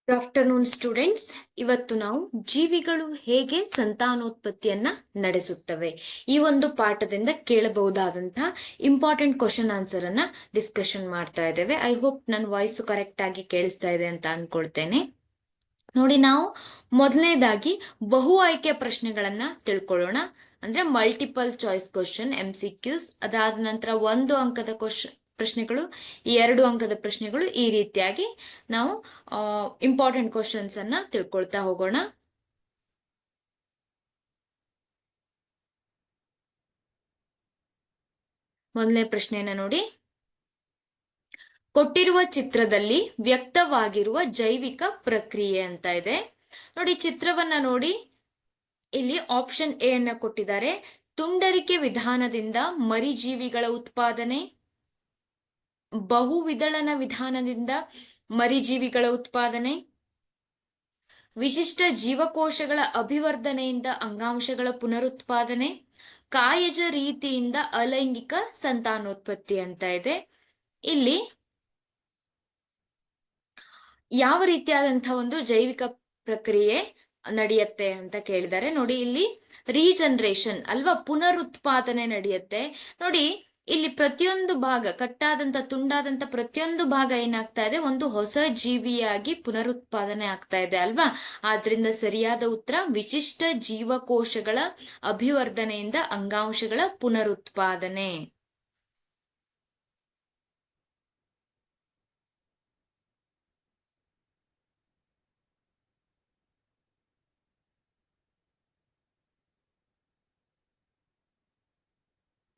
Good afternoon students. ಇವತ್ತು ನಾವು ಜೀವಿಗಳು ಹೇಗೆ ಸಂತಾನೋತ್ಪತ್ತಿಯನ್ನ ನಡೆಸುತ್ತವೆ ಈ ಒಂದು ಪಾಠದಿಂದ ಕೇಳಬಹುದಾದಂತಹ ಇಂಪಾರ್ಟೆಂಟ್ ಕ್ವಶನ್ ಆನ್ಸರ್ ಅನ್ನ ಡಿಸ್ಕಷನ್ ಮಾಡ್ತಾ ಇದ್ದೇವೆ. ಐ ಹೋಪ್ ನನ್ನ ವಾಯ್ಸ್ ಕರೆಕ್ಟ್ ಆಗಿ ಕೇಳಿಸ್ತಾ ಇದೆ ಅಂತ ಅನ್ಕೊಳ್ತೇನೆ. ನೋಡಿ, ನಾವು ಮೊದಲನೇದಾಗಿ ಬಹು ಆಯ್ಕೆ ಪ್ರಶ್ನೆಗಳನ್ನ ತಿಳ್ಕೊಳ್ಳೋಣ. ಅಂದ್ರೆ ಮಲ್ಟಿಪಲ್ ಚಾಯ್ಸ್ ಕ್ವಶನ್ MCQs. ಅದಾದ ನಂತರ 1 ಅಂಕದ ಪ್ರಶ್ನೆಗಳು, 2 ಅಂಕದ ಪ್ರಶ್ನೆಗಳು, ಈ ರೀತಿಯಾಗಿ ನಾವು ಇಂಪಾರ್ಟೆಂಟ್ ಕ್ವಶನ್ಸ್ ಅನ್ನ ತಿಳ್ಕೊಳ್ತಾ ಹೋಗೋಣ. ಮೊದಲನೇ ಪ್ರಶ್ನೆಯನ್ನ ನೋಡಿ. ಕೊಟ್ಟಿರುವ ಚಿತ್ರದಲ್ಲಿ ವ್ಯಕ್ತವಾಗಿರುವ ಜೈವಿಕ ಪ್ರಕ್ರಿಯೆ ಅಂತ ಇದೆ. ನೋಡಿ, ಚಿತ್ರವನ್ನ ನೋಡಿ. ಇಲ್ಲಿ ಆಪ್ಷನ್ ಎ ಅನ್ನ ಕೊಟ್ಟಿದ್ದಾರೆ. ತುಂಡರಿಕೆ ವಿಧಾನದಿಂದ ಮರಿಜೀವಿಗಳ ಉತ್ಪಾದನೆ, ಬಹುವಿದಳನ ವಿಧಾನದಿಂದ ಮರಿಜೀವಿಗಳ ಉತ್ಪಾದನೆ, ವಿಶಿಷ್ಟ ಜೀವಕೋಶಗಳ ಅಭಿವರ್ಧನೆಯಿಂದ ಅಂಗಾಂಶಗಳ ಪುನರುತ್ಪಾದನೆ, ಕಾಯಜ ರೀತಿಯಿಂದ ಅಲೈಂಗಿಕ ಸಂತಾನೋತ್ಪತ್ತಿ ಅಂತ ಇದೆ. ಇಲ್ಲಿ ಯಾವ ರೀತಿಯಾದಂತಹ ಒಂದು ಜೈವಿಕ ಪ್ರಕ್ರಿಯೆ ನಡೆಯುತ್ತೆ ಅಂತ ಕೇಳಿದ್ದಾರೆ. ನೋಡಿ, ಇಲ್ಲಿ ರೀಜನರೇಷನ್ ಅಲ್ವಾ, ಪುನರುತ್ಪಾದನೆ ನಡೆಯುತ್ತೆ. ನೋಡಿ, ಇಲ್ಲಿ ಪ್ರತಿಯೊಂದು ಭಾಗ, ಕಟ್ಟಾದಂತ ತುಂಡಾದಂತ ಪ್ರತಿಯೊಂದು ಭಾಗ ಏನಾಗ್ತಾ ಇದೆ, ಒಂದು ಹೊಸ ಜೀವಿಯಾಗಿ ಪುನರುತ್ಪಾದನೆ ಆಗ್ತಾ ಇದೆ ಅಲ್ವಾ. ಆದ್ರಿಂದ ಸರಿಯಾದ ಉತ್ತರ ವಿಶಿಷ್ಟ ಜೀವಕೋಶಗಳ ಅಭಿವರ್ಧನೆಯಿಂದ ಅಂಗಾಂಶಗಳ ಪುನರುತ್ಪಾದನೆ.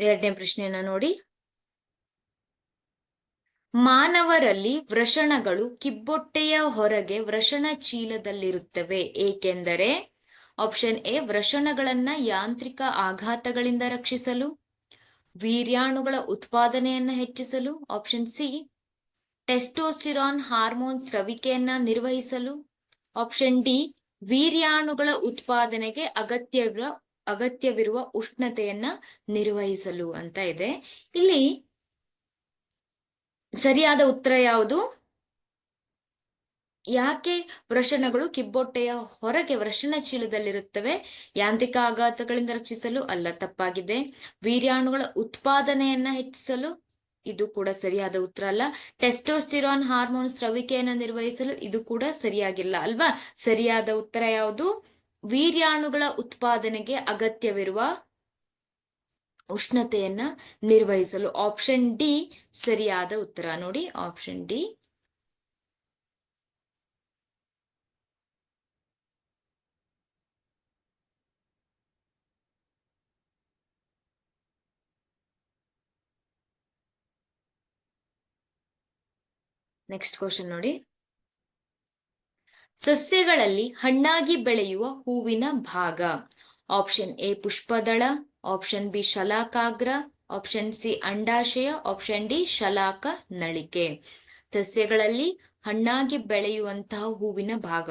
ಎರಡನೇ ಪ್ರಶ್ನೆಯನ್ನ ನೋಡಿ. ಮಾನವರಲ್ಲಿ ವೃಷಣಗಳು ಕಿಬ್ಬೊಟ್ಟೆಯ ಹೊರಗೆ ವೃಷಣ ಚೀಲದಲ್ಲಿರುತ್ತವೆ ಏಕೆಂದರೆ ಆಪ್ಷನ್ ಎ ವೃಷಣಗಳನ್ನ ಯಾಂತ್ರಿಕ ಆಘಾತಗಳಿಂದ ರಕ್ಷಿಸಲು, ವೀರ್ಯಾಣುಗಳ ಉತ್ಪಾದನೆಯನ್ನ ಹೆಚ್ಚಿಸಲು, ಆಪ್ಷನ್ ಸಿ ಟೆಸ್ಟೋಸ್ಟಿರಾನ್ ಹಾರ್ಮೋನ್ ಸ್ರವಿಕೆಯನ್ನ ನಿರ್ವಹಿಸಲು, ಆಪ್ಷನ್ ಡಿ ವೀರ್ಯಾಣುಗಳ ಉತ್ಪಾದನೆಗೆ ಅಗತ್ಯವಿರುವ ಉಷ್ಣತೆಯನ್ನ ನಿರ್ವಹಿಸಲು ಅಂತ ಇದೆ. ಇಲ್ಲಿ ಸರಿಯಾದ ಉತ್ತರ ಯಾವುದು? ಯಾಕೆ ವೃಷಣಗಳು ಕಿಬ್ಬೊಟ್ಟೆಯ ಹೊರಗೆ ವೃಷಣ ಚೀಲದಲ್ಲಿರುತ್ತವೆ? ಯಾಂತ್ರಿಕ ಆಘಾತಗಳಿಂದ ರಕ್ಷಿಸಲು ಅಲ್ಲ, ತಪ್ಪಾಗಿದೆ. ವೀರ್ಯಾಣುಗಳ ಉತ್ಪಾದನೆಯನ್ನ ಹೆಚ್ಚಿಸಲು, ಇದು ಕೂಡ ಸರಿಯಾದ ಉತ್ತರ ಅಲ್ಲ. ಟೆಸ್ಟೋಸ್ಟಿರಾನ್ ಹಾರ್ಮೋನ್ ಸ್ರವಿಕೆಯನ್ನ ನಿರ್ವಹಿಸಲು, ಇದು ಕೂಡ ಸರಿಯಾಗಿಲ್ಲ ಅಲ್ವಾ. ಸರಿಯಾದ ಉತ್ತರ ಯಾವುದು? ವೀರ್ಯಾಣುಗಳ ಉತ್ಪಾದನೆಗೆ ಅಗತ್ಯವಿರುವ ಉಷ್ಣತೆಯನ್ನ ನಿರ್ವಹಿಸಲು. ಆಪ್ಷನ್ ಡಿ ಸರಿಯಾದ ಉತ್ತರ. ನೋಡಿ, ಆಪ್ಷನ್ ಡಿ. ನೆಕ್ಸ್ಟ್ ಕ್ವಶನ್ ನೋಡಿ. ಸಸ್ಯಗಳಲ್ಲಿ ಹಣ್ಣಾಗಿ ಬೆಳೆಯುವ ಹೂವಿನ ಭಾಗ. ಆಪ್ಷನ್ ಎ ಪುಷ್ಪದಳ, ಆಪ್ಷನ್ ಬಿ ಶಲಾಕಾಗ್ರ, ಆಪ್ಷನ್ ಸಿ ಅಂಡಾಶಯ, ಆಪ್ಷನ್ ಡಿ ಶಲಾಕ ನಳಿಕೆ. ಸಸ್ಯಗಳಲ್ಲಿ ಹಣ್ಣಾಗಿ ಬೆಳೆಯುವಂತಹ ಹೂವಿನ ಭಾಗ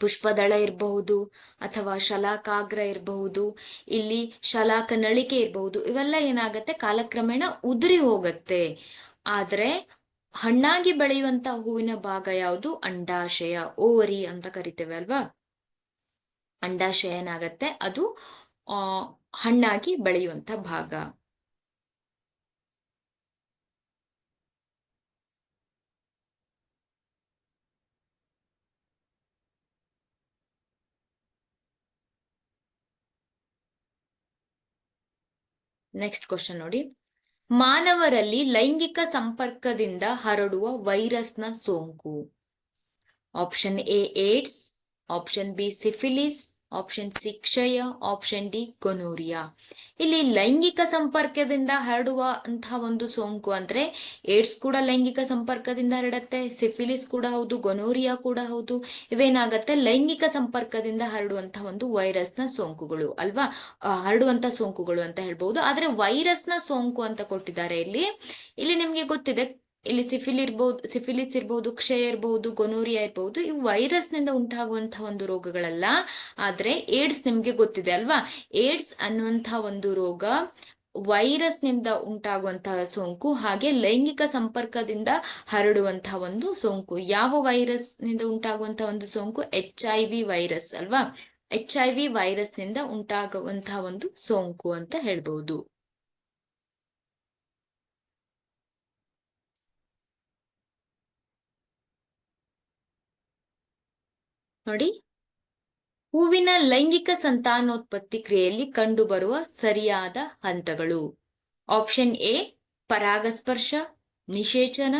ಪುಷ್ಪದಳ ಇರಬಹುದು ಅಥವಾ ಶಲಾಕಾಗ್ರ ಇರಬಹುದು, ಇಲ್ಲಿ ಶಲಾಕ ನಳಿಕೆ ಇರಬಹುದು. ಇವೆಲ್ಲ ಏನಾಗತ್ತೆ, ಕಾಲಕ್ರಮೇಣ ಉದುರಿ ಹೋಗತ್ತೆ. ಆದ್ರೆ ಹಣ್ಣಾಗಿ ಬೆಳೆಯುವಂತ ಹೂವಿನ ಭಾಗ ಯಾವುದು? ಅಂಡಾಶಯ, ಓವರಿ ಅಂತ ಕರಿತೇವೆ ಅಲ್ವಾ. ಅಂಡಾಶಯ ಏನಾಗತ್ತೆ, ಅದು ಹಣ್ಣಾಗಿ ಬೆಳೆಯುವಂತ ಭಾಗ. ನೆಕ್ಸ್ಟ್ ಕ್ವಶನ್ ನೋಡಿ. ಮಾನವರಲ್ಲಿ ಲೈಂಗಿಕ ಸಂಪರ್ಕದಿಂದ ಹರಡುವ ವೈರಸ್ನ ಸೋಂಕು. Option A AIDS, option B syphilis, option C ಕ್ಷಯ, ಆಪ್ಷನ್ ಡಿ ಗೊನೋರಿಯಾ. ಇಲ್ಲಿ ಲೈಂಗಿಕ ಸಂಪರ್ಕದಿಂದ ಹರಡುವ ಅಂತಹ ಒಂದು ಸೋಂಕು ಅಂದ್ರೆ ಏಡ್ಸ್ ಕೂಡ ಲೈಂಗಿಕ ಸಂಪರ್ಕದಿಂದ ಹರಡತ್ತೆ, ಸಿಫಿಲಿಸ್ ಕೂಡ ಹೌದು, ಗೊನೋರಿಯಾ ಕೂಡ ಹೌದು. ಇವೇನಾಗತ್ತೆ, ಲೈಂಗಿಕ ಸಂಪರ್ಕದಿಂದ ಹರಡುವಂತಹ ಒಂದು ವೈರಸ್ನ ಸೋಂಕುಗಳು ಅಲ್ವಾ, ಹರಡುವಂತ ಸೋಂಕುಗಳು ಅಂತ ಹೇಳ್ಬಹುದು. ಆದ್ರೆ ವೈರಸ್ನ ಸೋಂಕು ಅಂತ ಕೊಟ್ಟಿದ್ದಾರೆ ಇಲ್ಲಿ ನಿಮ್ಗೆ ಗೊತ್ತಿದೆ, ಇಲ್ಲಿ ಸಿಫಿಲಿಸ್ ಇರ್ಬಹುದು, ಕ್ಷಯ ಇರಬಹುದು, ಗೊನೋರಿಯಾ ಇರಬಹುದು. ಇವು ವೈರಸ್ ನಿಂದ ಉಂಟಾಗುವಂತಹ ಒಂದು ರೋಗಗಳಲ್ಲ. ಆದ್ರೆ ಏಡ್ಸ್ ನಿಮ್ಗೆ ಗೊತ್ತಿದೆ ಅಲ್ವಾ. ಏಡ್ಸ್ ಅನ್ನುವಂತಹ ಒಂದು ರೋಗ ವೈರಸ್ನಿಂದ ಉಂಟಾಗುವಂತಹ ಸೋಂಕು, ಹಾಗೆ ಲೈಂಗಿಕ ಸಂಪರ್ಕದಿಂದ ಹರಡುವಂತಹ ಒಂದು ಸೋಂಕು. ಯಾವ ವೈರಸ್ನಿಂದ ಉಂಟಾಗುವಂತಹ ಒಂದು ಸೋಂಕು? HIV ವೈರಸ್ ಅಲ್ವಾ? HIV ವೈರಸ್ನಿಂದ ಉಂಟಾಗುವಂತಹ ಒಂದು ಸೋಂಕು ಅಂತ ಹೇಳ್ಬಹುದು. ನೋಡಿ, ಹೂವಿನ ಲೈಂಗಿಕ ಸಂತಾನೋತ್ಪತ್ತಿ ಕ್ರಿಯೆಯಲ್ಲಿ ಕಂಡುಬರುವ ಸರಿಯಾದ ಹಂತಗಳು. ಆಪ್ಷನ್ ಎ ಪರಾಗಸ್ಪರ್ಶ, ನಿಷೇಚನ,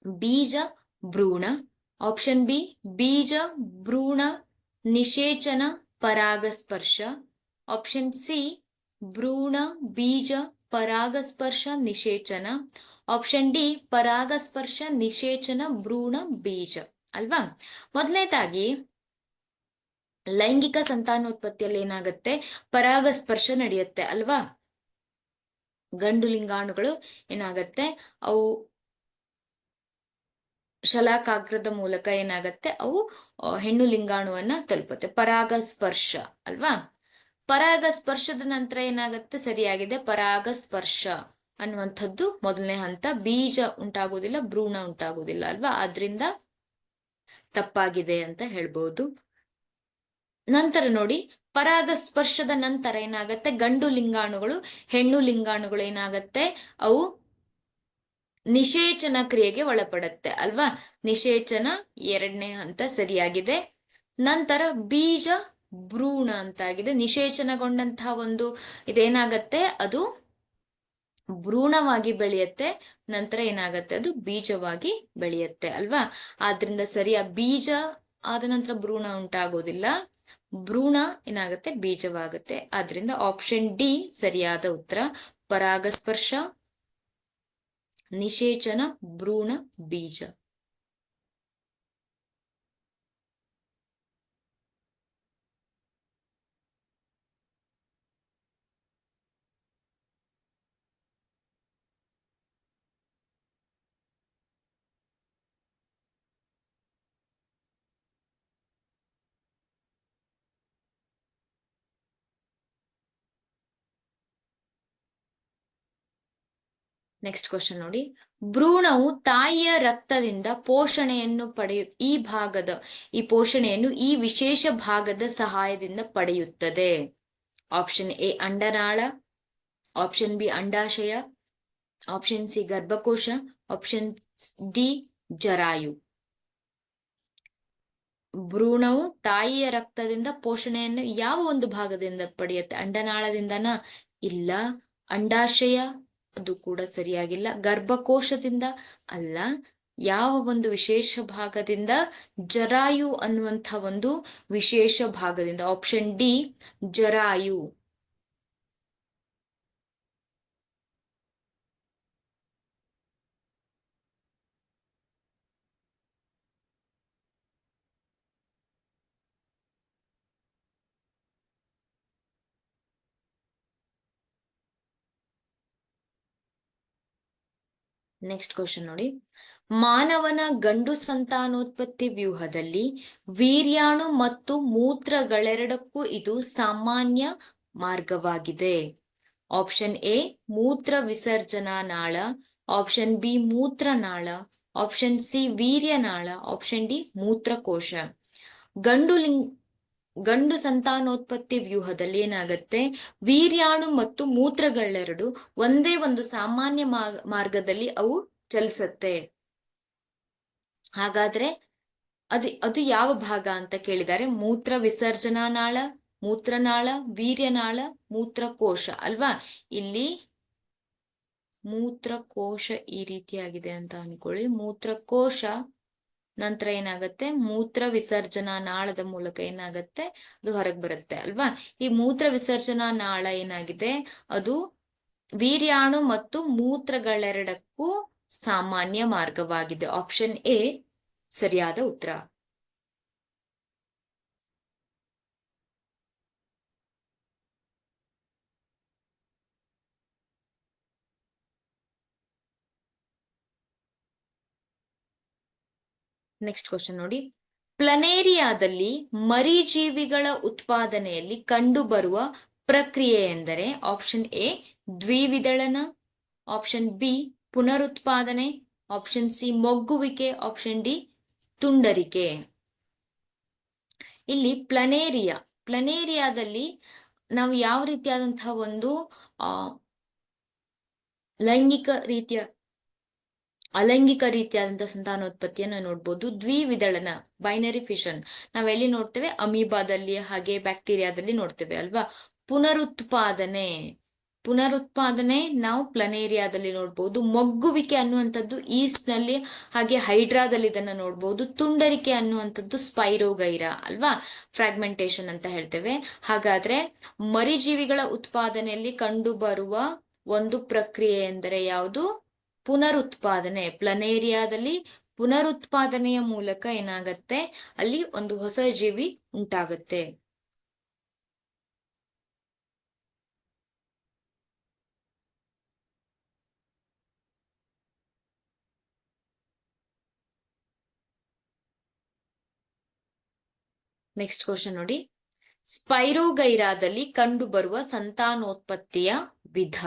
ಬೀಜ, ಭ್ರೂಣ. ಆಪ್ಷನ್ ಬಿ ಬೀಜ, ಭ್ರೂಣ, ನಿಷೇಚನ, ಪರಾಗಸ್ಪರ್ಶ. ಆಪ್ಷನ್ ಸಿ ಭ್ರೂಣ, ಬೀಜ, ಪರಾಗಸ್ಪರ್ಶ, ನಿಷೇಚನ. ಆಪ್ಷನ್ ಡಿ ಪರಾಗಸ್ಪರ್ಶ, ನಿಷೇಚನ, ಭ್ರೂಣ, ಬೀಜ ಅಲ್ವಾ? ಮೊದಲನೇದಾಗಿ ಲೈಂಗಿಕ ಸಂತಾನೋತ್ಪತ್ತಿಯಲ್ಲಿ ಏನಾಗುತ್ತೆ? ಪರಾಗಸ್ಪರ್ಶ ನಡೆಯುತ್ತೆ ಅಲ್ವಾ? ಗಂಡು ಲಿಂಗಾಣುಗಳು ಏನಾಗತ್ತೆ, ಅವು ಶಲಾಕಾಗ್ರದ ಮೂಲಕ ಏನಾಗತ್ತೆ, ಅವು ಹೆಣ್ಣು ಲಿಂಗಾಣುವನ್ನ ತಲುಪುತ್ತೆ. ಪರಾಗಸ್ಪರ್ಶ ಅಲ್ವಾ? ಪರಾಗಸ್ಪರ್ಶದ ನಂತರ ಏನಾಗತ್ತೆ? ಸರಿಯಾಗಿದೆ, ಪರಾಗಸ್ಪರ್ಶ ಅನ್ನುವಂಥದ್ದು ಮೊದಲನೇ ಹಂತ. ಬೀಜ ಉಂಟಾಗುವುದಿಲ್ಲ, ಭ್ರೂಣ ಉಂಟಾಗುವುದಿಲ್ಲ ಅಲ್ವಾ? ಆದ್ರಿಂದ ತಪ್ಪಾಗಿದೆ ಅಂತ ಹೇಳ್ಬಹುದು. ನಂತರ ನೋಡಿ, ಪರಾಗಸ್ಪರ್ಶದ ನಂತರ ಏನಾಗತ್ತೆ? ಗಂಡು ಲಿಂಗಾಣುಗಳು ಹೆಣ್ಣು ಲಿಂಗಾಣುಗಳು ಏನಾಗತ್ತೆ, ಅವು ನಿಷೇಚನ ಕ್ರಿಯೆಗೆ ಒಳಪಡುತ್ತೆ ಅಲ್ವಾ? ನಿಷೇಚನ ಎರಡನೇ ಹಂತ, ಸರಿಯಾಗಿದೆ. ನಂತರ ಬೀಜ, ಭ್ರೂಣ ಅಂತಾಗಿದೆ. ನಿಷೇಚನಗೊಂಡಂತಹ ಒಂದು ಇದೇನಾಗತ್ತೆ, ಅದು ಭ್ರೂಣವಾಗಿ ಬೆಳೆಯುತ್ತೆ. ನಂತರ ಏನಾಗತ್ತೆ, ಅದು ಬೀಜವಾಗಿ ಬೆಳೆಯುತ್ತೆ ಅಲ್ವಾ? ಆದ್ರಿಂದ ಸರಿಯ ಬೀಜ ಆದ ನಂತರ ಭ್ರೂಣ ಉಂಟಾಗೋದಿಲ್ಲ, ಭ್ರೂಣ ಏನಾಗುತ್ತೆ, ಬೀಜವಾಗುತ್ತೆ. ಆದ್ರಿಂದ ಆಪ್ಷನ್ ಡಿ ಸರಿಯಾದ ಉತ್ತರ. ಪರಾಗಸ್ಪರ್ಶ, ನಿಷೇಚನ, ಭ್ರೂಣ, ಬೀಜ. ನೆಕ್ಸ್ಟ್ ಕ್ವಶನ್ ನೋಡಿ, ಭ್ರೂಣವು ತಾಯಿಯ ರಕ್ತದಿಂದ ಪೋಷಣೆಯನ್ನು ಈ ಪೋಷಣೆಯನ್ನು ಈ ವಿಶೇಷ ಭಾಗದ ಸಹಾಯದಿಂದ ಪಡೆಯುತ್ತದೆ. ಆಪ್ಷನ್ ಎ ಅಂಡನಾಳ, ಆಪ್ಷನ್ ಬಿ ಅಂಡಾಶಯ, ಆಪ್ಷನ್ ಸಿ ಗರ್ಭಕೋಶ, ಆಪ್ಷನ್ ಡಿ ಜರಾಯು. ಭ್ರೂಣವು ತಾಯಿಯ ರಕ್ತದಿಂದ ಪೋಷಣೆಯನ್ನು ಯಾವ ಒಂದು ಭಾಗದಿಂದ ಪಡೆಯುತ್ತೆ? ಅಂಡನಾಳದಿಂದನ? ಇಲ್ಲ. ಅಂಡಾಶಯ? ಅದು ಕೂಡ ಸರಿಯಾಗಿಲ್ಲ. ಗರ್ಭಕೋಶದಿಂದ? ಅಲ್ಲ. ಯಾವ ಒಂದು ವಿಶೇಷ ಭಾಗದಿಂದ? ಜರಾಯು ಅನ್ನುವಂಥ ಒಂದು ವಿಶೇಷ ಭಾಗದಿಂದ. ಆಪ್ಷನ್ ಡಿ ಜರಾಯು. ನೆಕ್ಸ್ಟ್ ಕ್ವಶನ್ ನೋಡಿ, ಮಾನವನ ಗಂಡು ಸಂತಾನೋತ್ಪತ್ತಿ ವ್ಯೂಹದಲ್ಲಿ ವೀರ್ಯಾಣು ಮತ್ತು ಮೂತ್ರಗಳೆರಡಕ್ಕೂ ಇದು ಸಾಮಾನ್ಯ ಮಾರ್ಗವಾಗಿದೆ. ಆಪ್ಷನ್ ಎ ಮೂತ್ರ ವಿಸರ್ಜನಾ ನಾಳ, ಆಪ್ಷನ್ ಬಿ ಮೂತ್ರನಾಳ, ಆಪ್ಷನ್ ಸಿ ವೀರ್ಯನಾಳ, ಆಪ್ಷನ್ ಡಿ ಮೂತ್ರಕೋಶ. ಗಂಡು ಸಂತಾನೋತ್ಪತ್ತಿ ವ್ಯೂಹದಲ್ಲಿ ಏನಾಗತ್ತೆ, ವೀರ್ಯಾಣು ಮತ್ತು ಮೂತ್ರಗಳೆರಡು ಒಂದೇ ಒಂದು ಸಾಮಾನ್ಯ ಮಾರ್ಗದಲ್ಲಿ ಅವು ಚಲಿಸತ್ತೆ. ಹಾಗಾದ್ರೆ ಅದು ಯಾವ ಭಾಗ ಅಂತ ಕೇಳಿದ್ದಾರೆ? ಮೂತ್ರ ವಿಸರ್ಜನಾ ನಾಳ, ಮೂತ್ರನಾಳ, ವೀರ್ಯನಾಳ, ಮೂತ್ರಕೋಶ ಅಲ್ವಾ? ಇಲ್ಲಿ ಮೂತ್ರಕೋಶ ಈ ರೀತಿಯಾಗಿದೆ ಅಂತ ಅನ್ಕೊಳ್ಳಿ. ಮೂತ್ರಕೋಶ ನಂತರ ಏನಾಗತ್ತೆ, ಮೂತ್ರ ವಿಸರ್ಜನಾ ನಾಳದ ಮೂಲಕ ಏನಾಗತ್ತೆ, ಅದು ಹೊರಗೆ ಬರುತ್ತೆ ಅಲ್ವಾ? ಈ ಮೂತ್ರ ವಿಸರ್ಜನಾ ನಾಳ ಏನಾಗಿದೆ, ಅದು ವೀರ್ಯಾಣು ಮತ್ತು ಮೂತ್ರಗಳೆರಡಕ್ಕೂ ಸಾಮಾನ್ಯ ಮಾರ್ಗವಾಗಿದೆ. ಆಪ್ಷನ್ ಎ ಸರಿಯಾದ ಉತ್ತರ. ನೆಕ್ಸ್ಟ್ ಕ್ವಶನ್ ನೋಡಿ, ಪ್ಲನೇರಿಯಾದಲ್ಲಿ ಮರಿಜೀವಿಗಳ ಉತ್ಪಾದನೆಯಲ್ಲಿ ಕಂಡುಬರುವ ಪ್ರಕ್ರಿಯೆ ಎಂದರೆ ಆಪ್ಷನ್ ಎ ದ್ವಿವಿದಳನ, ಆಪ್ಷನ್ ಬಿ ಪುನರುತ್ಪಾದನೆ, ಆಪ್ಷನ್ ಸಿ ಮೊಗ್ಗುವಿಕೆ, ಆಪ್ಷನ್ ಡಿ ತುಂಡರಿಕೆ. ಇಲ್ಲಿ ಪ್ಲನೇರಿಯಾದಲ್ಲಿ ನಾವು ಯಾವ ರೀತಿಯಾದಂತಹ ಒಂದು ಅಲೈಂಗಿಕ ರೀತಿಯಾದಂತಹ ಸಂತಾನೋತ್ಪತ್ತಿಯನ್ನು ನೋಡ್ಬೋದು. ದ್ವಿವಿದಳನ, ಬೈನರಿ ಫಿಷನ್ ನಾವೆಲ್ಲಿ ನೋಡ್ತೇವೆ? ಅಮೀಬಾದಲ್ಲಿ ಹಾಗೆ ಬ್ಯಾಕ್ಟೀರಿಯಾದಲ್ಲಿ ನೋಡ್ತೇವೆ ಅಲ್ವಾ. ಪುನರುತ್ಪಾದನೆ ನಾವು ಪ್ಲನೇರಿಯಾದಲ್ಲಿ ನೋಡ್ಬೋದು. ಮೊಗ್ಗುವಿಕೆ ಅನ್ನುವಂಥದ್ದು ಈಸ್ಟ್ ನಲ್ಲಿ ಹಾಗೆ ಹೈಡ್ರಾದಲ್ಲಿ ಇದನ್ನ ನೋಡ್ಬೋದು. ತುಂಡರಿಕೆ ಅನ್ನುವಂಥದ್ದು ಸ್ಪೈರೋಗೈರಾ ಅಲ್ವಾ, ಫ್ರಾಗ್ಮೆಂಟೇಶನ್ ಅಂತ ಹೇಳ್ತೇವೆ. ಹಾಗಾದ್ರೆ ಮರಿಜೀವಿಗಳ ಉತ್ಪಾದನೆಯಲ್ಲಿ ಕಂಡು ಬರುವ ಒಂದು ಪ್ರಕ್ರಿಯೆ ಎಂದರೆ ಯಾವುದು? ಪುನರುತ್ಪಾದನೆ. ಪ್ಲನೇರಿಯಾದಲ್ಲಿ ಪುನರುತ್ಪಾದನೆಯ ಮೂಲಕ ಏನಾಗತ್ತೆ? ಅಲ್ಲಿ ಒಂದು ಹೊಸ ಜೀವಿ ಉಂಟಾಗತ್ತೆ. ನೆಕ್ಸ್ಟ್ ಕ್ವಶನ್ ನೋಡಿ, ಸ್ಪೈರೋಗೈರಾದಲ್ಲಿ ಕಂಡುಬರುವ ಸಂತಾನೋತ್ಪತ್ತಿಯ ವಿಧ.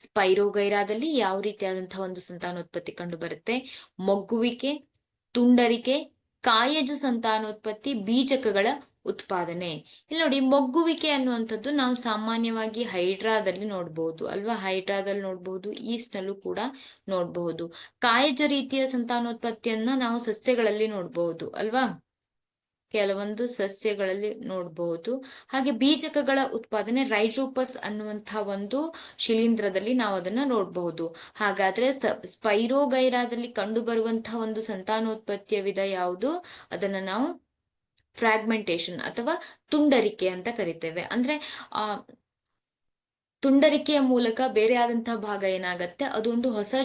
ಸ್ಪೈರೋಗೈರಾದಲ್ಲಿ ಯಾವ ರೀತಿಯಾದಂತಹ ಒಂದು ಸಂತಾನೋತ್ಪತ್ತಿ ಕಂಡು ಬರುತ್ತೆ? ಮೊಗ್ಗುವಿಕೆ, ತುಂಡರಿಕೆ, ಕಾಯಜ ಸಂತಾನೋತ್ಪತ್ತಿ, ಬೀಜಕಗಳ ಉತ್ಪಾದನೆ. ಇಲ್ಲಿ ನೋಡಿ, ಮೊಗ್ಗುವಿಕೆ ಅನ್ನುವಂಥದ್ದು ನಾವು ಸಾಮಾನ್ಯವಾಗಿ ಹೈಡ್ರಾದಲ್ಲಿ ನೋಡಬಹುದು ಅಲ್ವಾ, ಹೈಡ್ರಾದಲ್ಲಿ ನೋಡಬಹುದು, ಈಸ್ಟ್ ನಲ್ಲೂ ಕೂಡ ನೋಡಬಹುದು. ಕಾಯಜ ರೀತಿಯ ಸಂತಾನೋತ್ಪತ್ತಿಯನ್ನ ನಾವು ಸಸ್ಯಗಳಲ್ಲಿ ನೋಡಬಹುದು ಅಲ್ವಾ, ಕೆಲವೊಂದು ಸಸ್ಯಗಳಲ್ಲಿ ನೋಡಬಹುದು. ಹಾಗೆ ಬೀಜಕಗಳ ಉತ್ಪಾದನೆ ರೈಜೋಪಸ್ ಅನ್ನುವಂತಹ ಒಂದು ಶಿಲೀಂಧ್ರದಲ್ಲಿ ನಾವು ಅದನ್ನ ನೋಡಬಹುದು. ಹಾಗಾದ್ರೆ ಸ್ಪೈರೋಗೈರಾದಲ್ಲಿ ಕಂಡು ಬರುವಂತಹ ಒಂದು ಸಂತಾನೋತ್ಪತ್ತಿಯ ವಿಧ ಯಾವುದು? ಅದನ್ನ ನಾವು ಫ್ರಾಗ್ಮೆಂಟೇಶನ್ ಅಥವಾ ತುಂಡರಿಕೆ ಅಂತ ಕರಿತೇವೆ. ಅಂದ್ರೆ ತುಂಡರಿಕೆಯ ಮೂಲಕ ಬೇರೆ ಆದಂತಹ ಭಾಗ ಏನಾಗತ್ತೆ? ಅದು ಒಂದು ಹೊಸ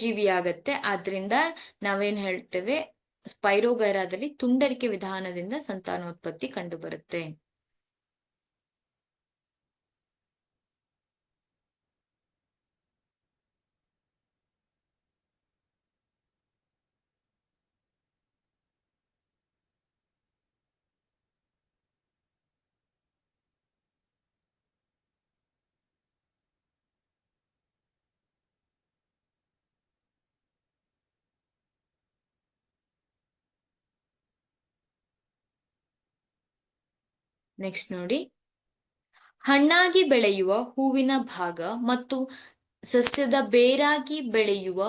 ಜೀವಿಯಾಗತ್ತೆ. ಆದ್ರಿಂದ ನಾವೇನ್ ಹೇಳ್ತೇವೆ? ಸ್ಪೈರೋಗೈರಾದಲ್ಲಿ ತುಂಡರಿಕೆ ವಿಧಾನದಿಂದ ಸಂತಾನೋತ್ಪತ್ತಿ ಕಂಡು ಬರುತ್ತೆ. ನೆಕ್ಸ್ಟ್ ನೋಡಿ, ಹಣ್ಣಾಗಿ ಬೆಳೆಯುವ ಹೂವಿನ ಭಾಗ ಮತ್ತು ಸಸ್ಯದ ಬೇರಾಗಿ ಬೆಳೆಯುವ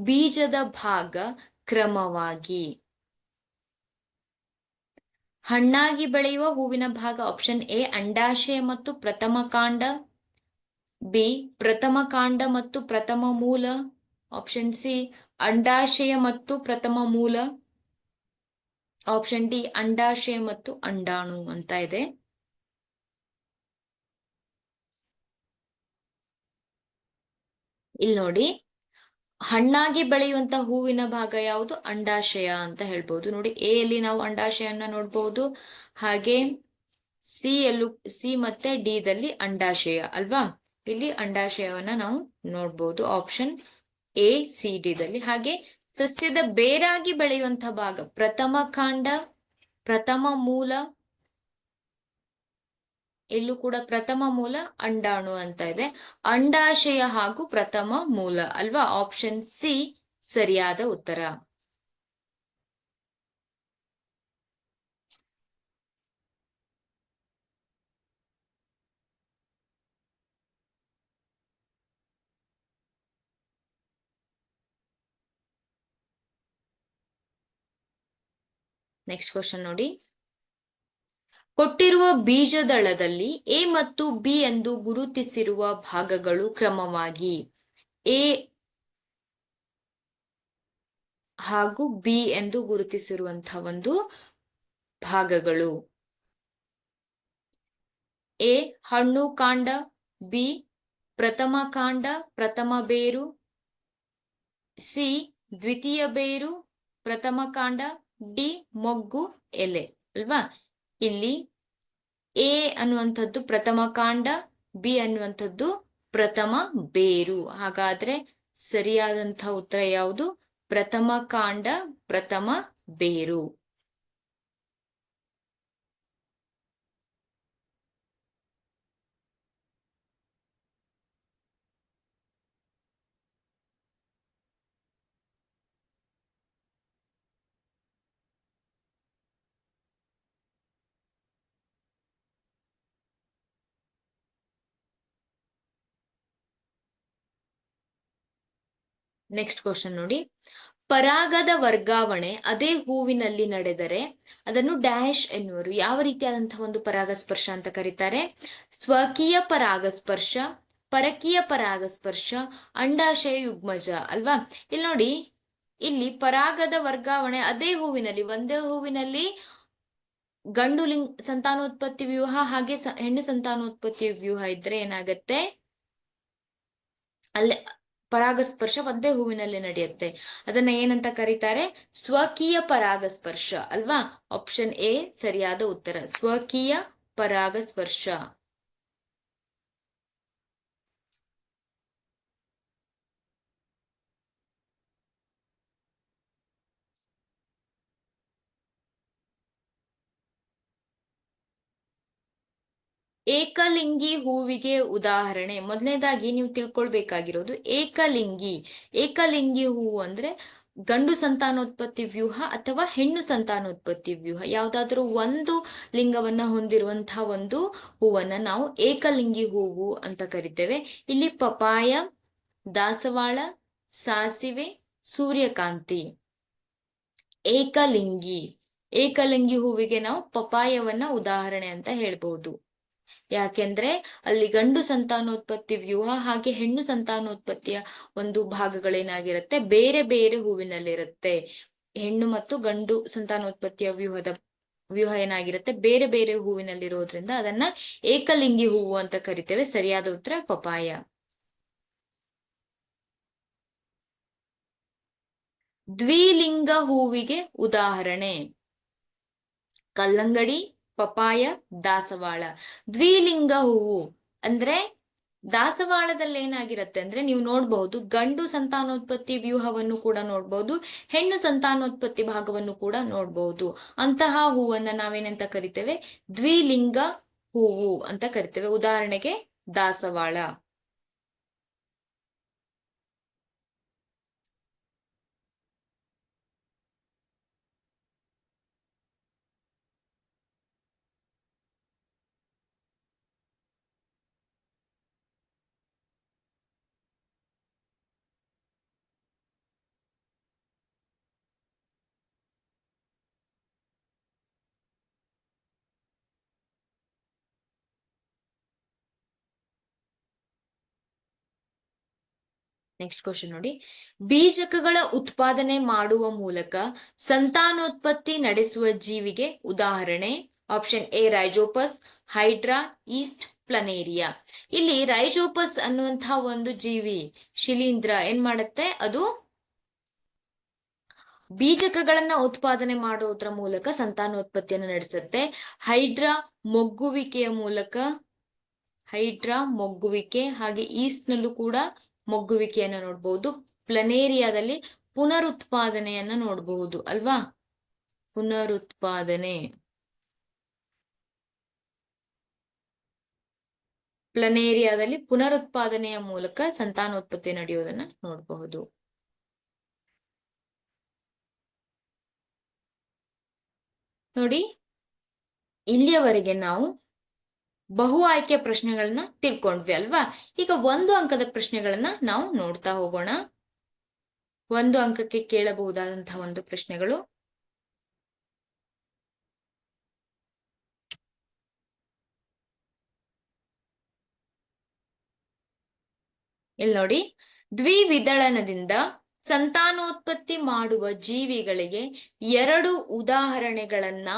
ಬೀಜದ ಭಾಗ ಕ್ರಮವಾಗಿ. ಹಣ್ಣಾಗಿ ಬೆಳೆಯುವ ಹೂವಿನ ಭಾಗ ಆಪ್ಷನ್ ಎ ಅಂಡಾಶಯ ಮತ್ತು ಪ್ರಥಮ ಕಾಂಡ, ಬಿ ಪ್ರಥಮ ಕಾಂಡ ಮತ್ತು ಪ್ರಥಮ ಮೂಲ, ಆಪ್ಷನ್ ಸಿ ಅಂಡಾಶಯ ಮತ್ತು ಪ್ರಥಮ ಮೂಲ, ಆಪ್ಷನ್ ಡಿ ಅಂಡಾಶಯ ಮತ್ತು ಅಂಡಾಣು ಅಂತ ಇದೆ. ಇಲ್ಲಿ ನೋಡಿ, ಹಣ್ಣಾಗಿ ಬೆಳೆಯುವಂತ ಹೂವಿನ ಭಾಗ ಯಾವುದು? ಅಂಡಾಶಯ ಅಂತ ಹೇಳ್ಬಹುದು. ನೋಡಿ, ಎ ಅಲ್ಲಿ ನಾವು ಅಂಡಾಶಯನ ನೋಡ್ಬಹುದು, ಹಾಗೆ ಸಿ ಮತ್ತೆ ಡಿ ದಲ್ಲಿ ಅಂಡಾಶಯ ಅಲ್ವಾ. ಇಲ್ಲಿ ಅಂಡಾಶಯವನ್ನ ನಾವು ನೋಡ್ಬಹುದು ಆಪ್ಷನ್ ಎ ಸಿ ಡಿ ದಲ್ಲಿ. ಹಾಗೆ ಸಸ್ಯದ ಬೇರಾಗಿ ಬೆಳೆಯುವಂತಹ ಭಾಗ ಪ್ರಥಮ ಕಾಂಡ, ಪ್ರಥಮ ಮೂಲ, ಇಲ್ಲೂ ಕೂಡ ಪ್ರಥಮ ಮೂಲ, ಅಂಡಾಣು ಅಂತ ಇದೆ. ಅಂಡಾಶಯ ಹಾಗೂ ಪ್ರಥಮ ಮೂಲ ಅಲ್ವಾ, ಆಪ್ಷನ್ ಸಿ ಸರಿಯಾದ ಉತ್ತರ. ನೆಕ್ಸ್ಟ್ ಕ್ವಶನ್ ನೋಡಿ, ಕೊಟ್ಟಿರುವ ಬೀಜದಳದಲ್ಲಿ ಎ ಮತ್ತು ಬಿ ಎಂದು ಗುರುತಿಸಿರುವ ಭಾಗಗಳು ಕ್ರಮವಾಗಿ. ಎ ಹಾಗೂ ಬಿ ಎಂದು ಗುರುತಿಸಿರುವಂತಹ ಒಂದು ಭಾಗಗಳು: ಎ ಹಣ್ಣು ಕಾಂಡ, ಬಿ ಪ್ರಥಮ ಕಾಂಡ ಪ್ರಥಮ ಬೇರು, ಸಿ ದ್ವಿತೀಯ ಬೇರು ಪ್ರಥಮ ಕಾಂಡ, ಡಿ ಮೊಗ್ಗು ಎಲೆ ಅಲ್ವಾ. ಇಲ್ಲಿ ಎ ಅನ್ನುವಂಥದ್ದು ಪ್ರಥಮ ಕಾಂಡ, ಬಿ ಅನ್ನುವಂಥದ್ದು ಪ್ರಥಮ ಬೇರು. ಹಾಗಾದ್ರೆ ಸರಿಯಾದಂತಹ ಉತ್ತರ ಯಾವುದು? ಪ್ರಥಮ ಕಾಂಡ ಪ್ರಥಮ ಬೇರು. ನೆಕ್ಸ್ಟ್ ಕ್ವಶನ್ ನೋಡಿ, ಪರಾಗದ ವರ್ಗಾವಣೆ ಅದೇ ಹೂವಿನಲ್ಲಿ ನಡೆದರೆ ಅದನ್ನು ಡ್ಯಾಶ್ ಎನ್ನುವರು. ಯಾವ ರೀತಿಯಾದಂತಹ ಒಂದು ಪರಾಗಸ್ಪರ್ಶ ಅಂತ ಕರೀತಾರೆ? ಸ್ವಕೀಯ ಪರಾಗಸ್ಪರ್ಶ, ಪರಕೀಯ ಪರಾಗಸ್ಪರ್ಶ, ಅಂಡಾಶಯ ಯುಗ್ಮಜ ಅಲ್ವಾ? ಇಲ್ಲಿ ನೋಡಿ, ಇಲ್ಲಿ ಪರಾಗದ ವರ್ಗಾವಣೆ ಅದೇ ಹೂವಿನಲ್ಲಿ, ಒಂದೇ ಹೂವಿನಲ್ಲಿ ಗಂಡು ಸಂತಾನೋತ್ಪತ್ತಿ ವ್ಯೂಹ ಹಾಗೆ ಹೆಣ್ಣು ಸಂತಾನೋತ್ಪತ್ತಿ ವ್ಯೂಹ ಇದ್ರೆ ಏನಾಗತ್ತೆ? ಅಲ್ಲೇ ಪರಾಗಸ್ಪರ್ಶ ಒಂದೇ ಹೂವಿನಲ್ಲಿ ನಡೆಯುತ್ತೆ. ಅದನ್ನ ಏನಂತ ಕರೀತಾರೆ? ಸ್ವಕೀಯ ಪರಾಗಸ್ಪರ್ಶ ಅಲ್ವಾ? ಆಪ್ಷನ್ ಎ ಸರಿಯಾದ ಉತ್ತರ, ಸ್ವಕೀಯ ಪರಾಗಸ್ಪರ್ಶ. ಏಕಲಿಂಗಿ ಹೂವಿಗೆ ಉದಾಹರಣೆ. ಮೊದಲನೇದಾಗಿ ನೀವು ತಿಳ್ಕೊಳ್ಬೇಕಾಗಿರೋದು ಏಕಲಿಂಗಿ ಹೂವು ಅಂದ್ರೆ ಗಂಡು ಸಂತಾನೋತ್ಪತ್ತಿ ವ್ಯೂಹ ಅಥವಾ ಹೆಣ್ಣು ಸಂತಾನೋತ್ಪತ್ತಿ ವ್ಯೂಹ, ಯಾವ್ದಾದ್ರೂ ಒಂದು ಲಿಂಗವನ್ನ ಹೊಂದಿರುವಂತಹ ಒಂದು ಹೂವನ್ನ ನಾವು ಏಕಲಿಂಗಿ ಹೂವು ಅಂತ ಕರಿತೇವೆ. ಇಲ್ಲಿ ಪಪಾಯ, ದಾಸವಾಳ, ಸಾಸಿವೆ, ಸೂರ್ಯಕಾಂತಿ. ಏಕಲಿಂಗಿ ಹೂವಿಗೆ ನಾವು ಪಪಾಯವನ್ನ ಉದಾಹರಣೆ ಅಂತ ಹೇಳ್ಬಹುದು. ಯಾಕೆಂದ್ರೆ ಅಲ್ಲಿ ಗಂಡು ಸಂತಾನೋತ್ಪತ್ತಿ ವ್ಯೂಹ ಹಾಗೆ ಹೆಣ್ಣು ಸಂತಾನೋತ್ಪತ್ತಿಯ ಒಂದು ಭಾಗಗಳೇನಾಗಿರುತ್ತೆ, ಬೇರೆ ಬೇರೆ ಹೂವಿನಲ್ಲಿರುತ್ತೆ. ಹೆಣ್ಣು ಮತ್ತು ಗಂಡು ಸಂತಾನೋತ್ಪತ್ತಿಯ ವ್ಯೂಹ ಏನಾಗಿರುತ್ತೆ, ಬೇರೆ ಬೇರೆ ಹೂವಿನಲ್ಲಿರೋದ್ರಿಂದ ಅದನ್ನ ಏಕಲಿಂಗಿ ಹೂವು ಅಂತ ಕರಿತೇವೆ. ಸರಿಯಾದ ಉತ್ತರ ಪಪಾಯ. ದ್ವಿಲಿಂಗ ಹೂವಿಗೆ ಉದಾಹರಣೆ: ಕಲ್ಲಂಗಡಿ, ಪಪಾಯ, ದಾಸವಾಳ. ದ್ವಿಲಿಂಗ ಹೂವು ಅಂದ್ರೆ ದಾಸವಾಳದಲ್ಲಿ ಏನಾಗಿರುತ್ತೆ ಅಂದ್ರೆ ನೀವು ನೋಡ್ಬಹುದು, ಗಂಡು ಸಂತಾನೋತ್ಪತ್ತಿ ವ್ಯೂಹವನ್ನು ಕೂಡ ನೋಡ್ಬಹುದು, ಹೆಣ್ಣು ಸಂತಾನೋತ್ಪತ್ತಿ ಭಾಗವನ್ನು ಕೂಡ ನೋಡ್ಬಹುದು. ಅಂತಹ ಹೂವನ್ನ ನಾವೇನಂತ ಕರಿತೇವೆ? ದ್ವಿಲಿಂಗ ಹೂವು ಅಂತ ಕರಿತೇವೆ. ಉದಾಹರಣೆಗೆ ದಾಸವಾಳ. ನೆಕ್ಸ್ಟ್ ಕ್ವಶನ್ ನೋಡಿ, ಬೀಜಕಗಳ ಉತ್ಪಾದನೆ ಮಾಡುವ ಮೂಲಕ ಸಂತಾನೋತ್ಪತ್ತಿ ನಡೆಸುವ ಜೀವಿಗೆ ಉದಾಹರಣೆ. Option A rhizopus, hydra, yeast, planaria. ಇಲ್ಲಿ ರೈಜೋಪಸ್ ಅನ್ನುವಂತಹ ಒಂದು ಜೀವಿ, ಶಿಲೀಂಧ್ರ ಏನ್ ಮಾಡುತ್ತೆ? ಅದು ಬೀಜಕಗಳನ್ನ ಉತ್ಪಾದನೆ ಮಾಡೋದ್ರ ಮೂಲಕ ಸಂತಾನೋತ್ಪತ್ತಿಯನ್ನು ನಡೆಸುತ್ತೆ. ಹೈಡ್ರಾ ಮೊಗ್ಗುವಿಕೆ ಹಾಗೆ ಈಸ್ಟ್ ನಲ್ಲೂ ಕೂಡ ಮೊಗ್ಗುವಿಕೆಯನ್ನ ನೋಡಬಹುದು. ಪ್ಲನೇರಿಯಾದಲ್ಲಿ ಪುನರುತ್ಪಾದನೆಯನ್ನ ನೋಡಬಹುದು ಅಲ್ವಾ? ಪ್ಲನೇರಿಯಾದಲ್ಲಿ ಪುನರುತ್ಪಾದನೆಯ ಮೂಲಕ ಸಂತಾನೋತ್ಪತ್ತಿ ನಡೆಯುವುದನ್ನ ನೋಡಬಹುದು. ನೋಡಿ, ಇಲ್ಲಿಯವರೆಗೆ ನಾವು ಬಹು ಆಯ್ಕೆ ಪ್ರಶ್ನೆಗಳನ್ನ ತಿಳ್ಕೊಂಡ್ವಿ ಅಲ್ವಾ? ಈಗ ಒಂದು ಅಂಕದ ಪ್ರಶ್ನೆಗಳನ್ನ ನಾವು ನೋಡ್ತಾ ಹೋಗೋಣ. ಒಂದು ಅಂಕಕ್ಕೆ ಕೇಳಬಹುದಾದಂತಹ ಒಂದು ಪ್ರಶ್ನೆಗಳು. ಇಲ್ಲಿ ನೋಡಿ, ದ್ವಿವಿದಳನದಿಂದ ಸಂತಾನೋತ್ಪತ್ತಿ ಮಾಡುವ ಜೀವಿಗಳಿಗೆ 2 ಉದಾಹರಣೆಗಳನ್ನ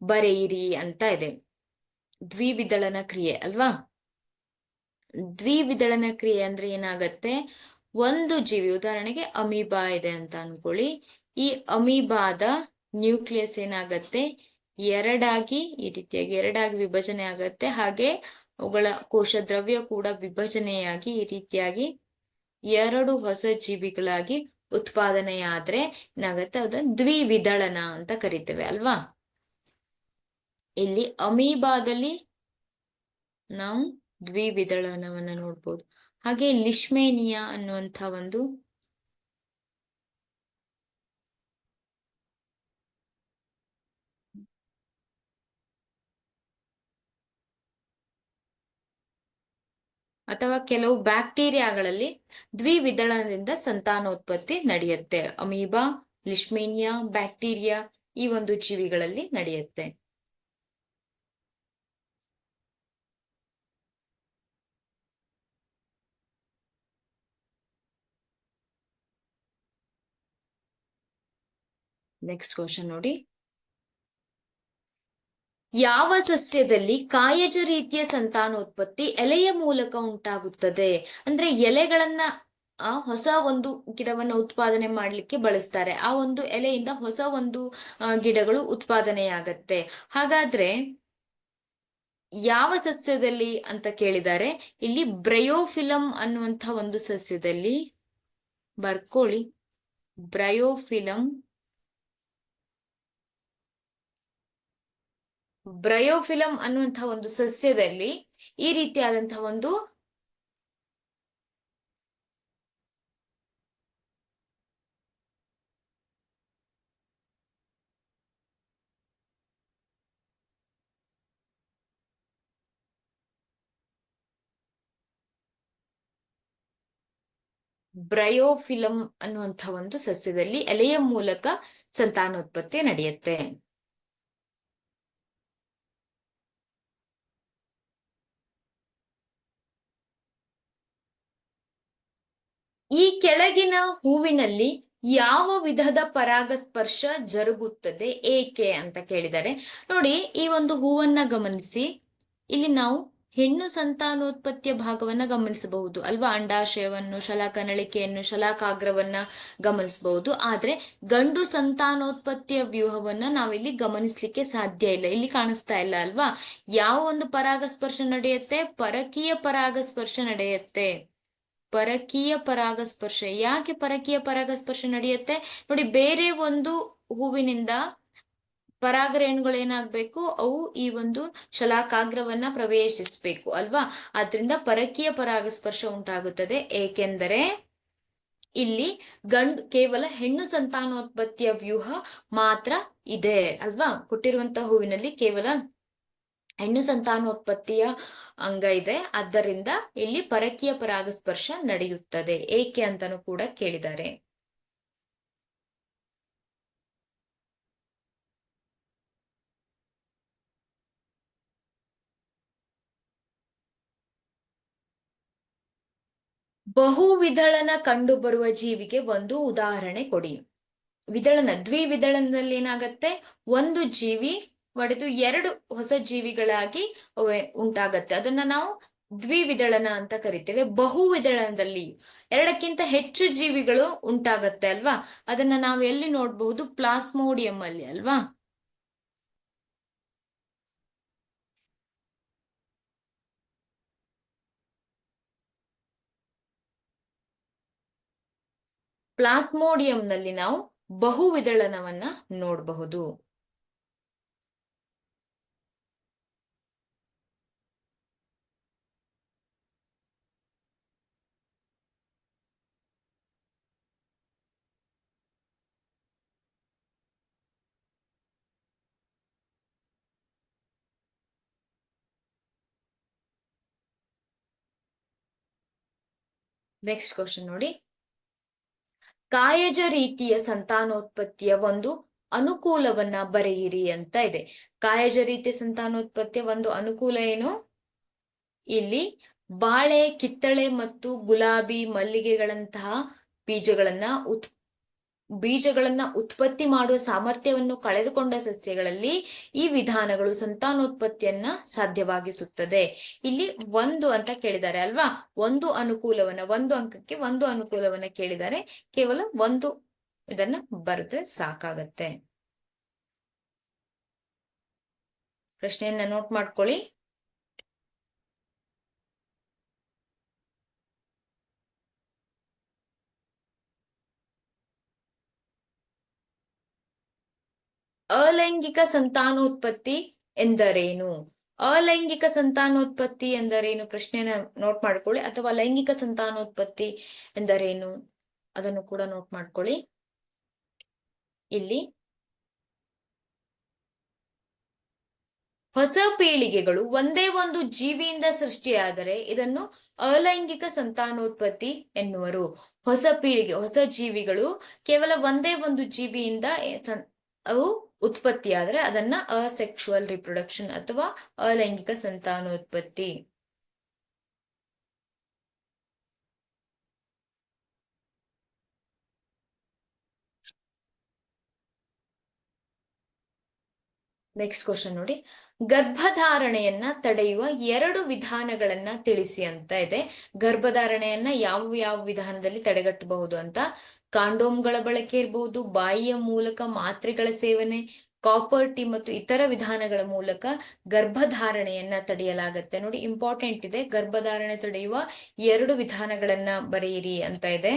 ಬರೆಯಿರಿ ಅಂತ ಇದೆ. ದ್ವಿವಿದಳನ ಕ್ರಿಯೆ ಅಲ್ವಾ? ದ್ವಿವಿದಳನ ಕ್ರಿಯೆ ಅಂದ್ರೆ ಏನಾಗತ್ತೆ? ಒಂದು ಜೀವಿ, ಉದಾಹರಣೆಗೆ ಅಮೀಬಾ ಇದೆ ಅಂತ ಅನ್ಕೊಳ್ಳಿ. ಈ ಅಮೀಬಾದ ನ್ಯೂಕ್ಲಿಯಸ್ ಏನಾಗತ್ತೆ? ಈ ರೀತಿಯಾಗಿ ಎರಡಾಗಿ ವಿಭಜನೆ ಆಗತ್ತೆ. ಹಾಗೆ ಅವುಗಳ ಕೋಶ ದ್ರವ್ಯ ಕೂಡ ವಿಭಜನೆಯಾಗಿ ಈ ರೀತಿಯಾಗಿ 2 ಹೊಸ ಜೀವಿಗಳಾಗಿ ಉತ್ಪಾದನೆಯಾದ್ರೆ ಏನಾಗತ್ತೆ? ಅದನ್ನ ದ್ವಿವಿದಳನ ಅಂತ ಕರಿತೇವೆ ಅಲ್ವಾ? ಇಲ್ಲಿ ಅಮೀಬಾದಲ್ಲಿ ನಾವು ದ್ವಿವಿದಳನವನ್ನ ನೋಡ್ಬೋದು. ಹಾಗೆ ಲಿಶ್ಮೇನಿಯಾ ಅನ್ನುವಂಥ ಒಂದು ಅಥವಾ ಕೆಲವು ಬ್ಯಾಕ್ಟೀರಿಯಾಗಳಲ್ಲಿ ದ್ವಿವಿದಳನದಿಂದ ಸಂತಾನೋತ್ಪತ್ತಿ ನಡೆಯುತ್ತೆ. ಅಮೀಬಾ, ಲಿಶ್ಮೇನಿಯಾ, ಬ್ಯಾಕ್ಟೀರಿಯಾ ಈ ಒಂದು ಜೀವಿಗಳಲ್ಲಿ ನಡೆಯುತ್ತೆ. ನೆಕ್ಸ್ಟ್ ಕ್ವಶನ್ ನೋಡಿ. ಯಾವ ಸಸ್ಯದಲ್ಲಿ ಕಾಯಜ ರೀತಿಯ ಸಂತಾನೋತ್ಪತ್ತಿ ಎಲೆಯ ಮೂಲಕ ಉಂಟಾಗುತ್ತದೆ? ಅಂದ್ರೆ ಎಲೆಗಳನ್ನ ಹೊಸ ಒಂದು ಗಿಡವನ್ನ ಉತ್ಪಾದನೆ ಮಾಡ್ಲಿಕ್ಕೆ ಬಳಸ್ತಾರೆ. ಆ ಒಂದು ಎಲೆಯಿಂದ ಹೊಸ ಒಂದು ಗಿಡಗಳು ಉತ್ಪಾದನೆಯಾಗತ್ತೆ. ಹಾಗಾದ್ರೆ ಯಾವ ಸಸ್ಯದಲ್ಲಿ ಅಂತ ಕೇಳಿದ್ದಾರೆ. ಇಲ್ಲಿ ಬ್ರಯೋಫಿಲಮ್ ಅನ್ನುವಂಥ ಒಂದು ಸಸ್ಯದಲ್ಲಿ, ಬರ್ಕೊಳ್ಳಿ, ಬ್ರಯೋಫಿಲಮ್ ಅನ್ನುವಂತಹ ಒಂದು ಸಸ್ಯದಲ್ಲಿ ಈ ರೀತಿಯಾದಂತಹ ಒಂದು ಬ್ರಯೋಫಿಲಮ್ ಅನ್ನುವಂತಹ ಒಂದು ಸಸ್ಯದಲ್ಲಿ ಎಲೆಯ ಮೂಲಕ ಸಂತಾನೋತ್ಪತ್ತಿ ನಡೆಯುತ್ತೆ. ಈ ಕೆಳಗಿನ ಹೂವಿನಲ್ಲಿ ಯಾವ ವಿಧದ ಪರಾಗಸ್ಪರ್ಶ ಜರುಗುತ್ತದೆ ಏಕೆ ಅಂತ ಕೇಳಿದ್ದಾರೆ. ನೋಡಿ, ಈ ಒಂದು ಹೂವನ್ನ ಗಮನಿಸಿ. ಇಲ್ಲಿ ನಾವು ಹೆಣ್ಣು ಸಂತಾನೋತ್ಪತ್ತಿಯ ಭಾಗವನ್ನ ಗಮನಿಸಬಹುದು ಅಲ್ವಾ? ಅಂಡಾಶಯವನ್ನು, ಶಲಾಕನಳಿಕೆಯನ್ನು, ಶಲಾಕಾಗ್ರವನ್ನ ಗಮನಿಸಬಹುದು. ಆದ್ರೆ ಗಂಡು ಸಂತಾನೋತ್ಪತ್ತಿಯ ವ್ಯೂಹವನ್ನ ನಾವಿಲ್ಲಿ ಗಮನಿಸ್ಲಿಕ್ಕೆ ಸಾಧ್ಯ ಇಲ್ಲ. ಇಲ್ಲಿ ಕಾಣಿಸ್ತಾ ಇಲ್ಲ ಅಲ್ವಾ? ಯಾವ ಒಂದು ಪರಾಗಸ್ಪರ್ಶ ನಡೆಯುತ್ತೆ? ಪರಕೀಯ ಪರಾಗಸ್ಪರ್ಶ ನಡೆಯುತ್ತೆ. ಪರಕೀಯ ಪರಾಗಸ್ಪರ್ಶ. ಯಾಕೆ ಪರಕೀಯ ಪರಾಗಸ್ಪರ್ಶ ನಡೆಯುತ್ತೆ? ನೋಡಿ, ಬೇರೆ ಒಂದು ಹೂವಿನಿಂದ ಪರಾಗರೇಣುಗಳು ಏನಾಗ್ಬೇಕು? ಅವು ಈ ಒಂದು ಶಲಾಕಾಗ್ರವನ್ನ ಪ್ರವೇಶಿಸಬೇಕು ಅಲ್ವಾ? ಆದ್ರಿಂದ ಪರಕೀಯ ಪರಾಗಸ್ಪರ್ಶ ಉಂಟಾಗುತ್ತದೆ. ಏಕೆಂದರೆ ಇಲ್ಲಿ ಕೇವಲ ಹೆಣ್ಣು ಸಂತಾನೋತ್ಪತ್ತಿಯ ವ್ಯೂಹ ಮಾತ್ರ ಇದೆ ಅಲ್ವಾ? ಕೊಟ್ಟಿರುವಂತಹ ಹೂವಿನಲ್ಲಿ ಕೇವಲ ಹೆಣ್ಣು ಸಂತಾನೋತ್ಪತ್ತಿಯ ಅಂಗ ಇದೆ. ಆದ್ದರಿಂದ ಇಲ್ಲಿ ಪರಕೀಯ ಪರಾಗಸ್ಪರ್ಶ ನಡೆಯುತ್ತದೆ. ಏಕೆ ಅಂತಾನೂ ಕೂಡ ಕೇಳಿದ್ದಾರೆ. ಬಹುವಿದಳನ ಕಂಡುಬರುವ ಜೀವಿಗೆ ಒಂದು ಉದಾಹರಣೆ ಕೊಡಿ. ದ್ವಿವಿದಳನದಲ್ಲಿ ಏನಾಗತ್ತೆ? ಒಂದು ಜೀವಿ ಒಡೆದು ಎರಡು ಹೊಸ ಜೀವಿಗಳಾಗಿ ಉಂಟಾಗತ್ತೆ. ಅದನ್ನ ನಾವು ದ್ವಿವಿದಳನ ಅಂತ ಕರಿತೇವೆ. ಬಹುವಿದಳನದಲ್ಲಿ ಎರಡಕ್ಕಿಂತ ಹೆಚ್ಚು ಜೀವಿಗಳು ಉಂಟಾಗತ್ತೆ ಅಲ್ವಾ? ಅದನ್ನ ನಾವು ಎಲ್ಲಿ ನೋಡ್ಬಹುದು? ಪ್ಲಾಸ್ಮೋಡಿಯಂ ಅಲ್ಲಿ ಅಲ್ವಾ? ಪ್ಲಾಸ್ಮೋಡಿಯಂನಲ್ಲಿ ನಾವು ಬಹುವಿದಳನವನ್ನ ನೋಡಬಹುದು. ನೆಕ್ಸ್ಟ್ ಕ್ವಶನ್ ನೋಡಿ. ಕಾಯಜ ರೀತಿಯ ಸಂತಾನೋತ್ಪತ್ತಿಯ ಒಂದು ಅನುಕೂಲವನ್ನ ಬರೆಯಿರಿ ಅಂತ ಇದೆ. ಕಾಯಜ ರೀತಿಯ ಸಂತಾನೋತ್ಪತ್ತಿಯ ಒಂದು ಅನುಕೂಲ ಏನು? ಇಲ್ಲಿ ಬಾಳೆ, ಕಿತ್ತಳೆ ಮತ್ತು ಗುಲಾಬಿ, ಮಲ್ಲಿಗೆಗಳಂತಹ ಬೀಜಗಳನ್ನ ಉತ್ಪತ್ತಿ ಮಾಡುವ ಸಾಮರ್ಥ್ಯವನ್ನು ಕಳೆದುಕೊಂಡ ಸಸ್ಯಗಳಲ್ಲಿ ಈ ವಿಧಾನಗಳು ಸಂತಾನೋತ್ಪತ್ತಿಯನ್ನ ಸಾಧ್ಯವಾಗಿಸುತ್ತದೆ. ಇಲ್ಲಿ ಒಂದು ಅಂತ ಕೇಳಿದ್ದಾರೆ ಅಲ್ವಾ? ಒಂದು ಅಂಕಕ್ಕೆ ಒಂದು ಅನುಕೂಲವನ್ನ ಕೇಳಿದ್ದಾರೆ. ಕೇವಲ ಒಂದು ಇದನ್ನ ಬರೆದ್ರೆ ಸಾಕಾಗತ್ತೆ. ಪ್ರಶ್ನೆಯನ್ನ ನೋಟ್ ಮಾಡ್ಕೊಳ್ಳಿ. ಅಲೈಂಗಿಕ ಸಂತಾನೋತ್ಪತ್ತಿ ಎಂದರೇನು? ಅಲೈಂಗಿಕ ಸಂತಾನೋತ್ಪತ್ತಿ ಎಂದರೇನು? ಪ್ರಶ್ನೆನ ನೋಟ್ ಮಾಡ್ಕೊಳ್ಳಿ. ಅಥವಾ ಲೈಂಗಿಕ ಸಂತಾನೋತ್ಪತ್ತಿ ಎಂದರೇನು ಅದನ್ನು ಕೂಡ ನೋಟ್ ಮಾಡ್ಕೊಳ್ಳಿ. ಇಲ್ಲಿ ಹೊಸ ಪೀಳಿಗೆಗಳು ಒಂದೇ ಒಂದು ಜೀವಿಯಿಂದ ಸೃಷ್ಟಿಯಾದರೆ ಇದನ್ನು ಅಲೈಂಗಿಕ ಸಂತಾನೋತ್ಪತ್ತಿ ಎನ್ನುವರು. ಹೊಸ ಪೀಳಿಗೆ, ಹೊಸ ಜೀವಿಗಳು ಕೇವಲ ಒಂದೇ ಒಂದು ಜೀವಿಯಿಂದ ಅವು ಉತ್ಪತ್ತಿಯಾದರೆ ಅದನ್ನ ಅಸೆಕ್ಷುವಲ್ ರಿಪ್ರೊಡಕ್ಷನ್ ಅಥವಾ ಅಲೈಂಗಿಕ ಸಂತಾನೋತ್ಪತ್ತಿ. ನೆಕ್ಸ್ಟ್ ಕ್ವಶನ್ ನೋಡಿ, ಗರ್ಭಧಾರಣೆಯನ್ನ ತಡೆಯುವ 2 ವಿಧಾನಗಳನ್ನ ತಿಳಿಸಿ ಅಂತ ಇದೆ. ಗರ್ಭಧಾರಣೆಯನ್ನ ಯಾವ ಯಾವ ವಿಧಾನದಲ್ಲಿ ತಡೆಗಟ್ಟಬಹುದು ಅಂತ. ಕಾಂಡೋಮ್ಗಳ ಬಳಕೆ ಇರಬಹುದು, ಬಾಯಿಯ ಮೂಲಕ ಮಾತ್ರೆಗಳ ಸೇವನೆ, ಕಾಪರ್ ಟಿ ಮತ್ತು ಇತರ ವಿಧಾನಗಳ ಮೂಲಕ ಗರ್ಭಧಾರಣೆಯನ್ನ ತಡೆಯಲಾಗತ್ತೆ. ನೋಡಿ, ಇಂಪಾರ್ಟೆಂಟ್ ಇದೆ, ಗರ್ಭಧಾರಣೆ ತಡೆಯುವ 2 ವಿಧಾನಗಳನ್ನ ಬರೆಯಿರಿ ಅಂತ ಇದೆ.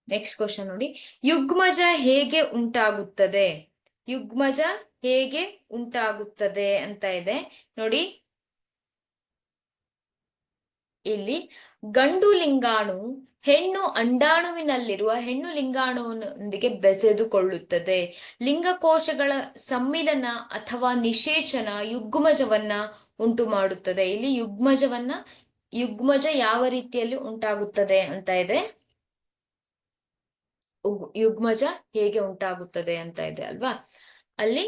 ನೆಕ್ಸ್ಟ್ ಕ್ವಶನ್ ನೋಡಿ, ಯುಗ್ಮಜ ಹೇಗೆ ಉಂಟಾಗುತ್ತದೆ? ಯುಗ್ಮಜ ಹೇಗೆ ಉಂಟಾಗುತ್ತದೆ ಅಂತ ಇದೆ. ನೋಡಿ, ಇಲ್ಲಿ ಗಂಡು ಲಿಂಗಾಣು ಹೆಣ್ಣು ಅಂಡಾಣುವಿನಲ್ಲಿರುವ ಹೆಣ್ಣು ಲಿಂಗಾಣುವಿನೊಂದಿಗೆ ಬೆಸೆದುಕೊಳ್ಳುತ್ತದೆ. ಲಿಂಗಕೋಶಗಳ ಸಮ್ಮಿಲನ ಅಥವಾ ನಿಷೇಚನ ಯುಗ್ಮಜವನ್ನ ಉಂಟು ಮಾಡುತ್ತದೆ. ಇಲ್ಲಿ ಯುಗ್ಮಜ ಯಾವ ರೀತಿಯಲ್ಲಿ ಉಂಟಾಗುತ್ತದೆ ಅಂತ ಇದೆ. ಯುಗ್ಮಜ ಹೇಗೆ ಉಂಟಾಗುತ್ತದೆ ಅಂತ ಇದೆ ಅಲ್ವಾ. ಅಲ್ಲಿ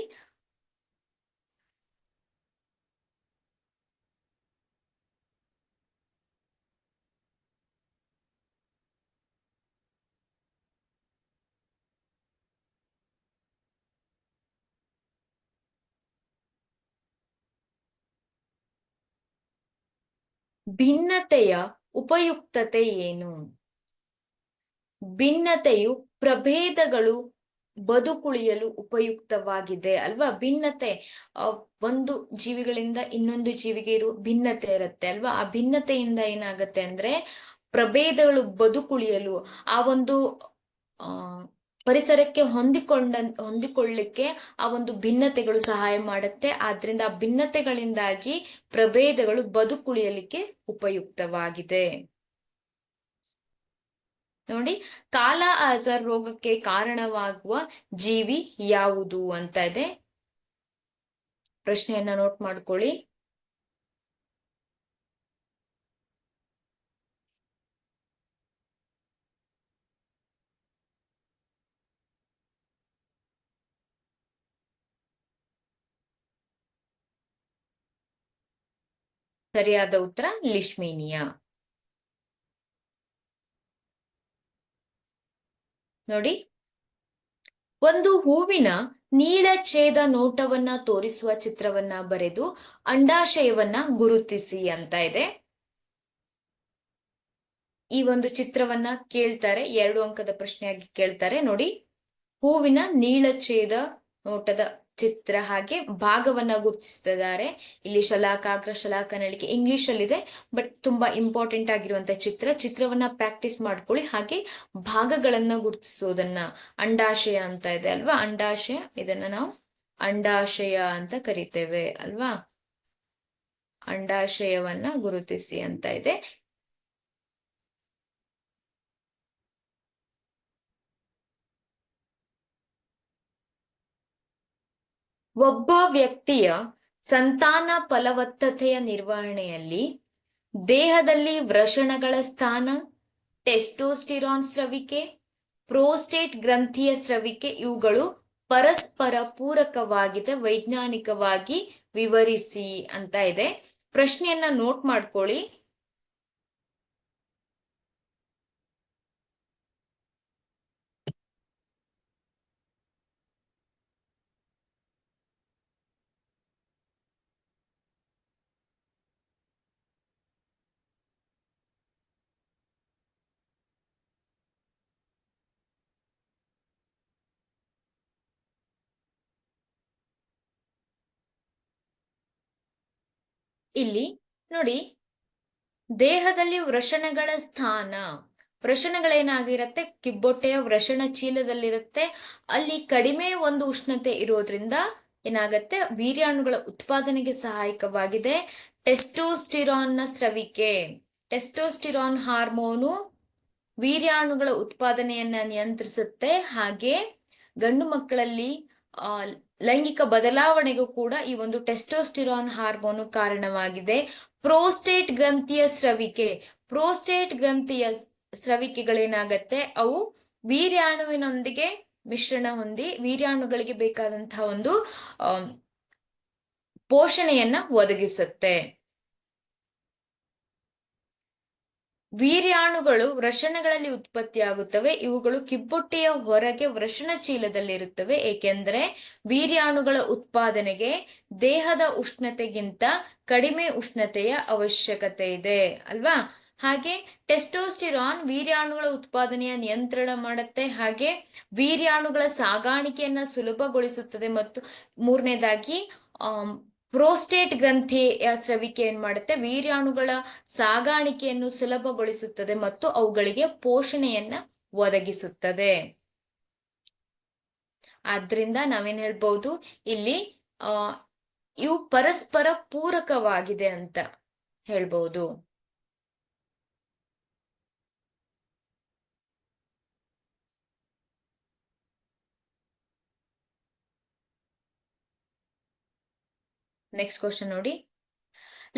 ಭಿನ್ನತೆಯ ಉಪಯುಕ್ತತೆ ಏನು? ಭಿನ್ನತೆಯು ಪ್ರಭೇದಗಳು ಬದುಕುಳಿಯಲು ಉಪಯುಕ್ತವಾಗಿದೆ ಅಲ್ವಾ. ಭಿನ್ನತೆ, ಒಂದು ಜೀವಿಗಳಿಂದ ಇನ್ನೊಂದು ಜೀವಿಗೆ ಇರುವ ಭಿನ್ನತೆ ಇರುತ್ತೆ ಅಲ್ವಾ. ಆ ಭಿನ್ನತೆಯಿಂದ ಏನಾಗತ್ತೆ ಅಂದ್ರೆ ಪ್ರಭೇದಗಳು ಬದುಕುಳಿಯಲು, ಆ ಒಂದು ಪರಿಸರಕ್ಕೆ ಹೊಂದಿಕೊಳ್ಳಿಕ್ಕೆ ಆ ಒಂದು ಭಿನ್ನತೆಗಳು ಸಹಾಯ ಮಾಡುತ್ತೆ. ಆದ್ರಿಂದ ಆ ಭಿನ್ನತೆಗಳಿಂದಾಗಿ ಪ್ರಭೇದಗಳು ಬದುಕುಳಿಯಲಿಕ್ಕೆ ಉಪಯುಕ್ತವಾಗಿದೆ. ನೋಡಿ, ಕಾಲಾ ಅಜಾರ್ ರೋಗಕ್ಕೆ ಕಾರಣವಾಗುವ ಜೀವಿ ಯಾವುದು ಅಂತ ಇದೆ. ಪ್ರಶ್ನೆಯನ್ನ ನೋಟ್ ಮಾಡ್ಕೊಳ್ಳಿ. ಸರಿಯಾದ ಉತ್ತರ ಲಿಶ್ಮೇನಿಯಾ. ನೋಡಿ, ಒಂದು ಹೂವಿನ ನೀಳಛೇದ ನೋಟವನ್ನ ತೋರಿಸುವ ಚಿತ್ರವನ್ನ ಬರೆದು ಅಂಡಾಶಯವನ್ನ ಗುರುತಿಸಿ ಅಂತ ಇದೆ. ಈ ಒಂದು ಚಿತ್ರವನ್ನ ಕೇಳ್ತಾರೆ, 2 ಅಂಕದ ಪ್ರಶ್ನೆಯಾಗಿ ಕೇಳ್ತಾರೆ. ನೋಡಿ, ಹೂವಿನ ನೀಳಛೇದ ನೋಟದ ಚಿತ್ರ, ಹಾಗೆ ಭಾಗವನ್ನ ಗುರುತಿಸ್ತಿದ್ದಾರೆ. ಇಲ್ಲಿ ಶಲಾಕಾಗ್ರ, ಶಲಾಕ ನಳಿಕೆ ಇಂಗ್ಲಿಷ್ ಅಲ್ಲಿ ಇದೆ, ಬಟ್ ತುಂಬಾ ಇಂಪಾರ್ಟೆಂಟ್ ಆಗಿರುವಂತ ಚಿತ್ರವನ್ನ ಪ್ರಾಕ್ಟೀಸ್ ಮಾಡ್ಕೊಳ್ಳಿ. ಹಾಗೆ ಭಾಗಗಳನ್ನ ಗುರುತಿಸೋದನ್ನ, ಅಂಡಾಶಯ ಅಂತ ಇದೆ ಅಲ್ವಾ, ಅಂಡಾಶಯ, ಇದನ್ನ ನಾವು ಅಂಡಾಶಯ ಅಂತ ಕರಿತೇವೆ ಅಲ್ವಾ. ಅಂಡಾಶಯವನ್ನ ಗುರುತಿಸಿ ಅಂತ ಇದೆ. ಒಬ್ಬ ವ್ಯಕ್ತಿಯ ಸಂತಾನ ಫಲವತ್ತತೆಯ ನಿರ್ವಹಣೆಯಲ್ಲಿ ದೇಹದಲ್ಲಿ ವೃಷಣಗಳ ಸ್ಥಾನ, ಟೆಸ್ಟೋಸ್ಟಿರಾನ್ ಸ್ರವಿಕೆ, ಪ್ರೋಸ್ಟೇಟ್ ಗ್ರಂಥಿಯ ಸ್ರವಿಕೆ ಇವುಗಳು ಪರಸ್ಪರ ಪೂರಕವಾಗಿದೆ, ವೈಜ್ಞಾನಿಕವಾಗಿ ವಿವರಿಸಿ ಅಂತ ಇದೆ. ಪ್ರಶ್ನೆಯನ್ನ ನೋಟ್ ಮಾಡ್ಕೊಳ್ಳಿ. ಇಲ್ಲಿ ನೋಡಿ, ದೇಹದಲ್ಲಿ ವೃಷಣಗಳ ಸ್ಥಾನ. ವೃಷಣಗಳೇನಾಗಿರುತ್ತೆ, ಕಿಬ್ಬೊಟ್ಟೆಯ ವೃಷಣ ಚೀಲದಲ್ಲಿರುತ್ತೆ. ಅಲ್ಲಿ ಕಡಿಮೆ ಒಂದು ಉಷ್ಣತೆ ಇರೋದ್ರಿಂದ ಏನಾಗತ್ತೆ, ವೀರ್ಯಾಣುಗಳ ಉತ್ಪಾದನೆಗೆ ಸಹಾಯಕವಾಗಿದೆ. ಟೆಸ್ಟೋಸ್ಟಿರಾನ್ನ ಸ್ರವಿಕೆ. ಟೆಸ್ಟೋಸ್ಟಿರಾನ್ ಹಾರ್ಮೋನು ವೀರ್ಯಾಣುಗಳ ಉತ್ಪಾದನೆಯನ್ನ ನಿಯಂತ್ರಿಸುತ್ತೆ. ಹಾಗೆ ಗಂಡು ಮಕ್ಕಳಲ್ಲಿ ಲೈಂಗಿಕ ಬದಲಾವಣೆಗೂ ಕೂಡ ಈ ಒಂದು ಟೆಸ್ಟೋಸ್ಟಿರಾನ್ ಹಾರ್ಮೋನು ಕಾರಣವಾಗಿದೆ. ಪ್ರೋಸ್ಟೇಟ್ ಗ್ರಂಥಿಯ ಸ್ರವಿಕೆ. ಪ್ರೋಸ್ಟೇಟ್ ಗ್ರಂಥಿಯ ಸ್ರವಿಕೆಗಳೇನಾಗತ್ತೆ, ಅವು ವೀರ್ಯಾಣುವಿನೊಂದಿಗೆ ಮಿಶ್ರಣ ಹೊಂದಿ ವೀರ್ಯಾಣುಗಳಿಗೆ ಬೇಕಾದಂತಹ ಒಂದು ಪೋಷಣೆಯನ್ನ ಒದಗಿಸುತ್ತೆ. ವೀರ್ಯಾಣುಗಳು ವೃಷಣಗಳಲ್ಲಿ ಉತ್ಪತ್ತಿಯಾಗುತ್ತವೆ. ಇವುಗಳು ಕಿಬ್ಬೊಟ್ಟೆಯ ಹೊರಗೆ ವೃಷಣ ಚೀಲದಲ್ಲಿರುತ್ತವೆ, ಏಕೆಂದರೆ ವೀರ್ಯಾಣುಗಳ ಉತ್ಪಾದನೆಗೆ ದೇಹದ ಉಷ್ಣತೆಗಿಂತ ಕಡಿಮೆ ಉಷ್ಣತೆಯ ಅವಶ್ಯಕತೆ ಇದೆ ಅಲ್ವಾ. ಹಾಗೆ ಟೆಸ್ಟೋಸ್ಟಿರಾನ್ ವೀರ್ಯಾಣುಗಳ ಉತ್ಪಾದನೆಯ ನಿಯಂತ್ರಣ ಮಾಡುತ್ತೆ. ಹಾಗೆ ವೀರ್ಯಾಣುಗಳ ಸಾಗಾಣಿಕೆಯನ್ನ ಸುಲಭಗೊಳಿಸುತ್ತದೆ. ಮತ್ತು ಮೂರನೇದಾಗಿ ಪ್ರೋಸ್ಟೇಟ್ ಗ್ರಂಥಿಯ ಸ್ರವಿಕೆ ಏನ್ ಮಾಡುತ್ತೆ, ವೀರ್ಯಾಣುಗಳ ಸಾಗಾಣಿಕೆಯನ್ನು ಸುಲಭಗೊಳಿಸುತ್ತದೆ ಮತ್ತು ಅವುಗಳಿಗೆ ಪೋಷಣೆಯನ್ನ ಒದಗಿಸುತ್ತದೆ. ಆದ್ರಿಂದ ನಾವೇನ್ ಹೇಳ್ಬಹುದು, ಇಲ್ಲಿ ಇವು ಪರಸ್ಪರ ಪೂರಕವಾಗಿದೆ ಅಂತ ಹೇಳ್ಬಹುದು. ನೆಕ್ಸ್ಟ್ ಕ್ವಶನ್ ನೋಡಿ.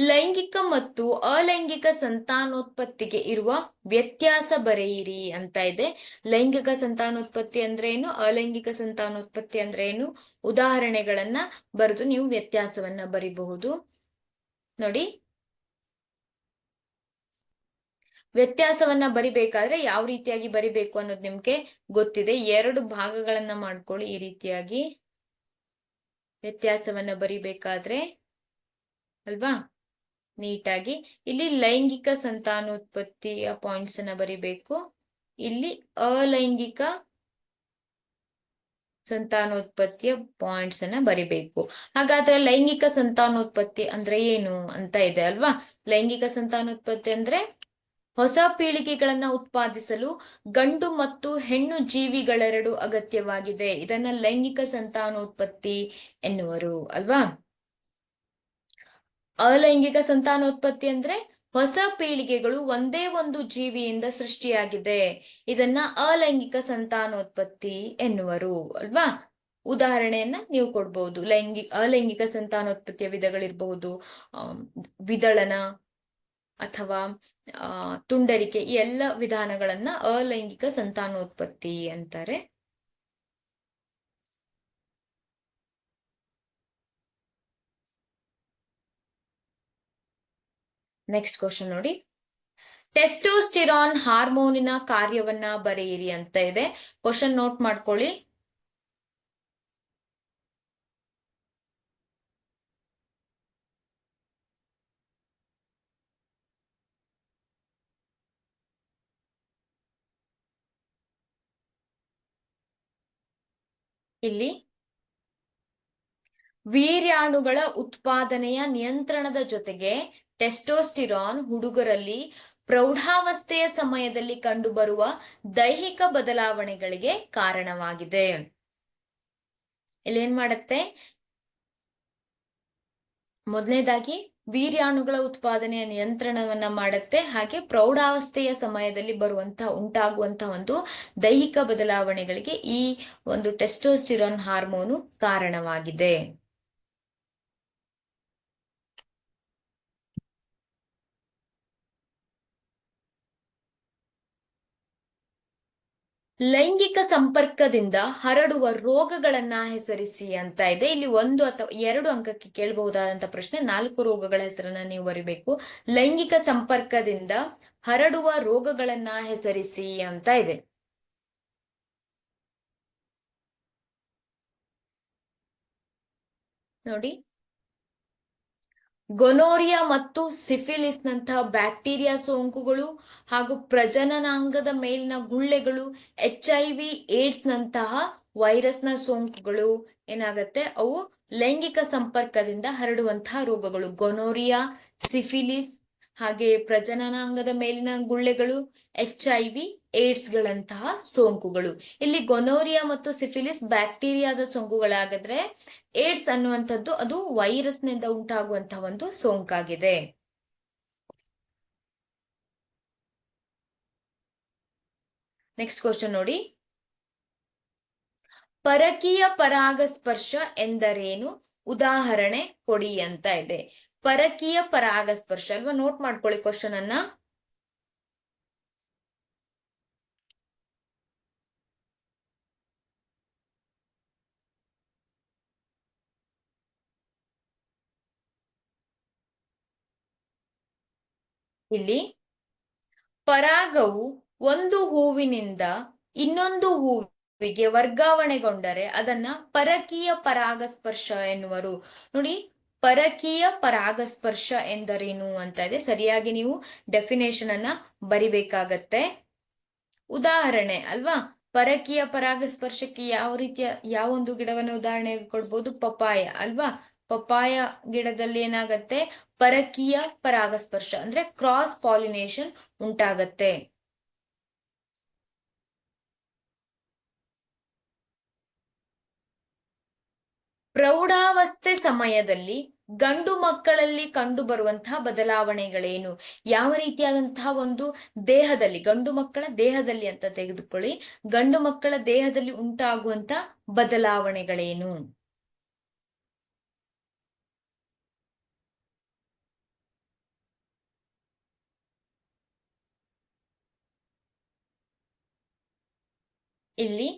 ಲೈಂಗಿಕ ಮತ್ತು ಅಲೈಂಗಿಕ ಸಂತಾನೋತ್ಪತ್ತಿಗೆ ಇರುವ ವ್ಯತ್ಯಾಸ ಬರೆಯಿರಿ ಅಂತ ಇದೆ. ಲೈಂಗಿಕ ಸಂತಾನೋತ್ಪತ್ತಿ ಅಂದ್ರೆ ಏನು, ಅಲೈಂಗಿಕ ಸಂತಾನೋತ್ಪತ್ತಿ ಅಂದ್ರೆ ಏನು, ಉದಾಹರಣೆಗಳನ್ನ ಬರೆದು ನೀವು ವ್ಯತ್ಯಾಸವನ್ನ ಬರಿಬಹುದು. ನೋಡಿ, ವ್ಯತ್ಯಾಸವನ್ನ ಬರಿಬೇಕಾದ್ರೆ ಯಾವ ರೀತಿಯಾಗಿ ಬರಿಬೇಕು ಅನ್ನೋದು ನಿಮ್ಗೆ ಗೊತ್ತಿದೆ. 2 ಭಾಗಗಳನ್ನ ಮಾಡ್ಕೊಳ್ಳಿ. ಈ ರೀತಿಯಾಗಿ ವ್ಯತ್ಯಾಸವನ್ನ ಬರಿಬೇಕಾದ್ರೆ ಅಲ್ವಾ, ನೀಟಾಗಿ ಇಲ್ಲಿ ಲೈಂಗಿಕ ಸಂತಾನೋತ್ಪತ್ತಿಯ ಪಾಯಿಂಟ್ಸ್ ಅನ್ನ ಬರಿಬೇಕು. ಇಲ್ಲಿ ಅಲೈಂಗಿಕ ಸಂತಾನೋತ್ಪತ್ತಿಯ ಪಾಯಿಂಟ್ಸ್ ಅನ್ನ ಬರಿಬೇಕು. ಹಾಗಾದ್ರೆ ಲೈಂಗಿಕ ಸಂತಾನೋತ್ಪತ್ತಿ ಅಂದ್ರೆ ಏನು ಅಂತ ಇದೆ ಅಲ್ವಾ. ಲೈಂಗಿಕ ಸಂತಾನೋತ್ಪತ್ತಿ ಅಂದ್ರೆ ಹೊಸ ಪೀಳಿಗೆಗಳನ್ನ ಉತ್ಪಾದಿಸಲು ಗಂಡು ಮತ್ತು ಹೆಣ್ಣು ಜೀವಿಗಳೆರಡು ಅಗತ್ಯವಾಗಿದೆ. ಇದನ್ನ ಲೈಂಗಿಕ ಸಂತಾನೋತ್ಪತ್ತಿ ಎನ್ನುವರು ಅಲ್ವಾ. ಅಲೈಂಗಿಕ ಸಂತಾನೋತ್ಪತ್ತಿ ಅಂದ್ರೆ ಹೊಸ ಪೀಳಿಗೆಗಳು ಒಂದೇ ಒಂದು ಜೀವಿಯಿಂದ ಸೃಷ್ಟಿಯಾಗಿದೆ. ಇದನ್ನ ಅಲೈಂಗಿಕ ಸಂತಾನೋತ್ಪತ್ತಿ ಎನ್ನುವರು ಅಲ್ವಾ. ಉದಾಹರಣೆಯನ್ನ ನೀವು ಕೊಡ್ಬಹುದು. ಅಲೈಂಗಿಕ ಸಂತಾನೋತ್ಪತ್ತಿಯ ವಿಧಗಳಿರಬಹುದು, ವಿದಳನ ಅಥವಾ ತುಂಡರಿಕೆ. ಈ ಎಲ್ಲ ವಿಧಾನಗಳನ್ನ ಅಲೈಂಗಿಕ ಸಂತಾನೋತ್ಪತ್ತಿ ಅಂತಾರೆ. ನೆಕ್ಸ್ಟ್ ಕ್ವಶನ್ ನೋಡಿ. ಟೆಸ್ಟೋಸ್ಟಿರಾನ್ ಹಾರ್ಮೋನಿನ ಕಾರ್ಯವನ್ನ ಬರೆಯಿರಿ ಅಂತ ಇದೆ. ಕ್ವಶನ್ ನೋಟ್ ಮಾಡ್ಕೊಳ್ಳಿ. ಇಲ್ಲಿ ವೀರ್ಯಾಣುಗಳ ಉತ್ಪಾದನೆಯ ನಿಯಂತ್ರಣದ ಜೊತೆಗೆ ಟೆಸ್ಟೋಸ್ಟಿರಾನ್ ಹುಡುಗರಲ್ಲಿ ಪ್ರೌಢಾವಸ್ಥೆಯ ಸಮಯದಲ್ಲಿ ಕಂಡುಬರುವ ದೈಹಿಕ ಬದಲಾವಣೆಗಳಿಗೆ ಕಾರಣವಾಗಿದೆ. ಇಲ್ಲೇನ್ ಮಾಡುತ್ತೆ, ಮೊದಲನೇದಾಗಿ ವೀರ್ಯಾಣುಗಳ ಉತ್ಪಾದನೆಯ ನಿಯಂತ್ರಣವನ್ನ ಮಾಡುತ್ತೆ. ಹಾಗೆ ಪ್ರೌಢಾವಸ್ಥೆಯ ಸಮಯದಲ್ಲಿ ಉಂಟಾಗುವಂತಹ ಒಂದು ದೈಹಿಕ ಬದಲಾವಣೆಗಳಿಗೆ ಈ ಒಂದು ಟೆಸ್ಟೋಸ್ಟಿರಾನ್ ಹಾರ್ಮೋನು ಕಾರಣವಾಗಿದೆ. ಲೈಂಗಿಕ ಸಂಪರ್ಕದಿಂದ ಹರಡುವ ರೋಗಗಳನ್ನ ಹೆಸರಿಸಿ ಅಂತ ಇದೆ. ಇಲ್ಲಿ 1 ಅಥವಾ 2 ಅಂಕಕ್ಕೆ ಕೇಳಬಹುದಾದಂತ ಪ್ರಶ್ನೆ. 4 ರೋಗಗಳ ಹೆಸರನ್ನ ನೀವು ಬರಿಬೇಕು. ಲೈಂಗಿಕ ಸಂಪರ್ಕದಿಂದ ಹರಡುವ ರೋಗಗಳನ್ನ ಹೆಸರಿಸಿ ಅಂತ ಇದೆ. ನೋಡಿ, ಗೊನೋರಿಯಾ ಮತ್ತು ಸಿಫಿಲಿಸ್ ನಂತಹ ಬ್ಯಾಕ್ಟೀರಿಯಾ ಸೋಂಕುಗಳು ಹಾಗೂ ಪ್ರಜನನಾಂಗದ ಮೇಲಿನ ಗುಳ್ಳೆಗಳು, HIV ಏಡ್ಸ್ ನಂತಹ ವೈರಸ್ನ ಸೋಂಕುಗಳು ಏನಾಗತ್ತೆ, ಅವು ಲೈಂಗಿಕ ಸಂಪರ್ಕದಿಂದ ಹರಡುವಂತಹ ರೋಗಗಳು. ಗೊನೋರಿಯಾ, ಸಿಫಿಲಿಸ್ ಹಾಗೆ ಪ್ರಜನನಾಂಗದ ಮೇಲಿನ ಗುಳ್ಳೆಗಳು, HIV, ಏಡ್ಸ್ ಗಳಂತಹ ಸೋಂಕುಗಳು. ಇಲ್ಲಿ ಗೊನೋರಿಯಾ ಮತ್ತು ಸಿಫಿಲಿಸ್ ಬ್ಯಾಕ್ಟೀರಿಯಾದ ಸೋಂಕುಗಳಾಗಿದ್ರೆ ಏಡ್ಸ್ ಅನ್ನುವಂಥದ್ದು ಅದು ವೈರಸ್ನಿಂದ ಉಂಟಾಗುವಂತಹ ಒಂದು ಸೋಂಕಾಗಿದೆ. ನೆಕ್ಸ್ಟ್ ಕ್ವಶನ್ ನೋಡಿ, ಪರಕೀಯ ಪರಾಗಸ್ಪರ್ಶ ಎಂದರೇನು, ಉದಾಹರಣೆ ಕೊಡಿ ಅಂತ ಇದೆ. ಪರಕೀಯ ಪರಾಗಸ್ಪರ್ಶ ಅಲ್ವಾ, ನೋಟ್ ಮಾಡ್ಕೊಳ್ಳಿ ಕ್ವಶನ್ ಅನ್ನ. ಇಲ್ಲಿ ಪರಾಗವು ಒಂದು ಹೂವಿನಿಂದ ಇನ್ನೊಂದು ಹೂವಿಗೆ ವರ್ಗಾವಣೆಗೊಂಡರೆ ಅದನ್ನ ಪರಕೀಯ ಪರಾಗಸ್ಪರ್ಶ ಎನ್ನುವರು. ನೋಡಿ, ಪರಕೀಯ ಪರಾಗಸ್ಪರ್ಶ ಎಂದರೇನು ಅಂತ ಇದೆ. ಸರಿಯಾಗಿ ನೀವು ಡೆಫಿನೇಷನ್ ಅನ್ನ ಬರಿಬೇಕಾಗತ್ತೆ. ಉದಾಹರಣೆ ಅಲ್ವಾ, ಪರಕೀಯ ಪರಾಗಸ್ಪರ್ಶಕ್ಕೆ ಯಾವ ಒಂದು ಗಿಡವನ್ನ ಉದಾಹರಣೆ ಕೊಡ್ಬೋದು, ಪಪಾಯ ಅಲ್ವಾ. ಪಪಾಯ ಗಿಡದಲ್ಲಿ ಏನಾಗತ್ತೆ, ಪರಕೀಯ ಪರಾಗಸ್ಪರ್ಶ ಅಂದ್ರೆ ಕ್ರಾಸ್ ಪಾಲಿನೇಷನ್ ಉಂಟಾಗತ್ತೆ. ಪ್ರೌಢಾವಸ್ಥೆ ಸಮಯದಲ್ಲಿ ಗಂಡು ಮಕ್ಕಳಲ್ಲಿ ಕಂಡು ಬರುವಂತಹ ಬದಲಾವಣೆಗಳೇನು, ಯಾವ ರೀತಿಯಾದಂತಹ ಒಂದು ದೇಹದಲ್ಲಿ, ಗಂಡು ಮಕ್ಕಳ ದೇಹದಲ್ಲಿ ಅಂತ ತೆಗೆದುಕೊಳ್ಳಿ, ಗಂಡು ಮಕ್ಕಳ ದೇಹದಲ್ಲಿ ಉಂಟಾಗುವಂತ ಬದಲಾವಣೆಗಳೇನು. ಇಲ್ಲಿ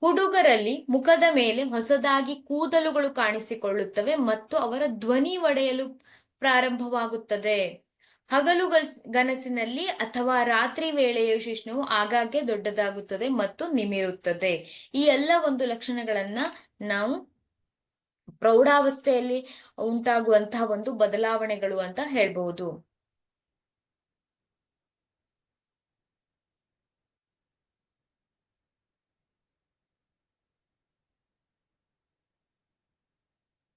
ಹುಡುಗರಲ್ಲಿ ಮುಖದ ಮೇಲೆ ಹೊಸದಾಗಿ ಕೂದಲುಗಳು ಕಾಣಿಸಿಕೊಳ್ಳುತ್ತವೆ ಮತ್ತು ಅವರ ಧ್ವನಿ ಒಡೆಯಲು ಪ್ರಾರಂಭವಾಗುತ್ತದೆ. ಹಗಲು ಗನಸಿನಲ್ಲಿ ಅಥವಾ ರಾತ್ರಿ ವೇಳೆಯ ಶಿಶ್ನವು ಆಗಾಗ್ಗೆ ದೊಡ್ಡದಾಗುತ್ತದೆ ಮತ್ತು ನಿಮಿರುತ್ತದೆ. ಈ ಎಲ್ಲ ಒಂದು ಲಕ್ಷಣಗಳನ್ನ ನಾವು ಪ್ರೌಢಾವಸ್ಥೆಯಲ್ಲಿ ಉಂಟಾಗುವಂತಹ ಒಂದು ಬದಲಾವಣೆಗಳು ಅಂತ ಹೇಳ್ಬಹುದು.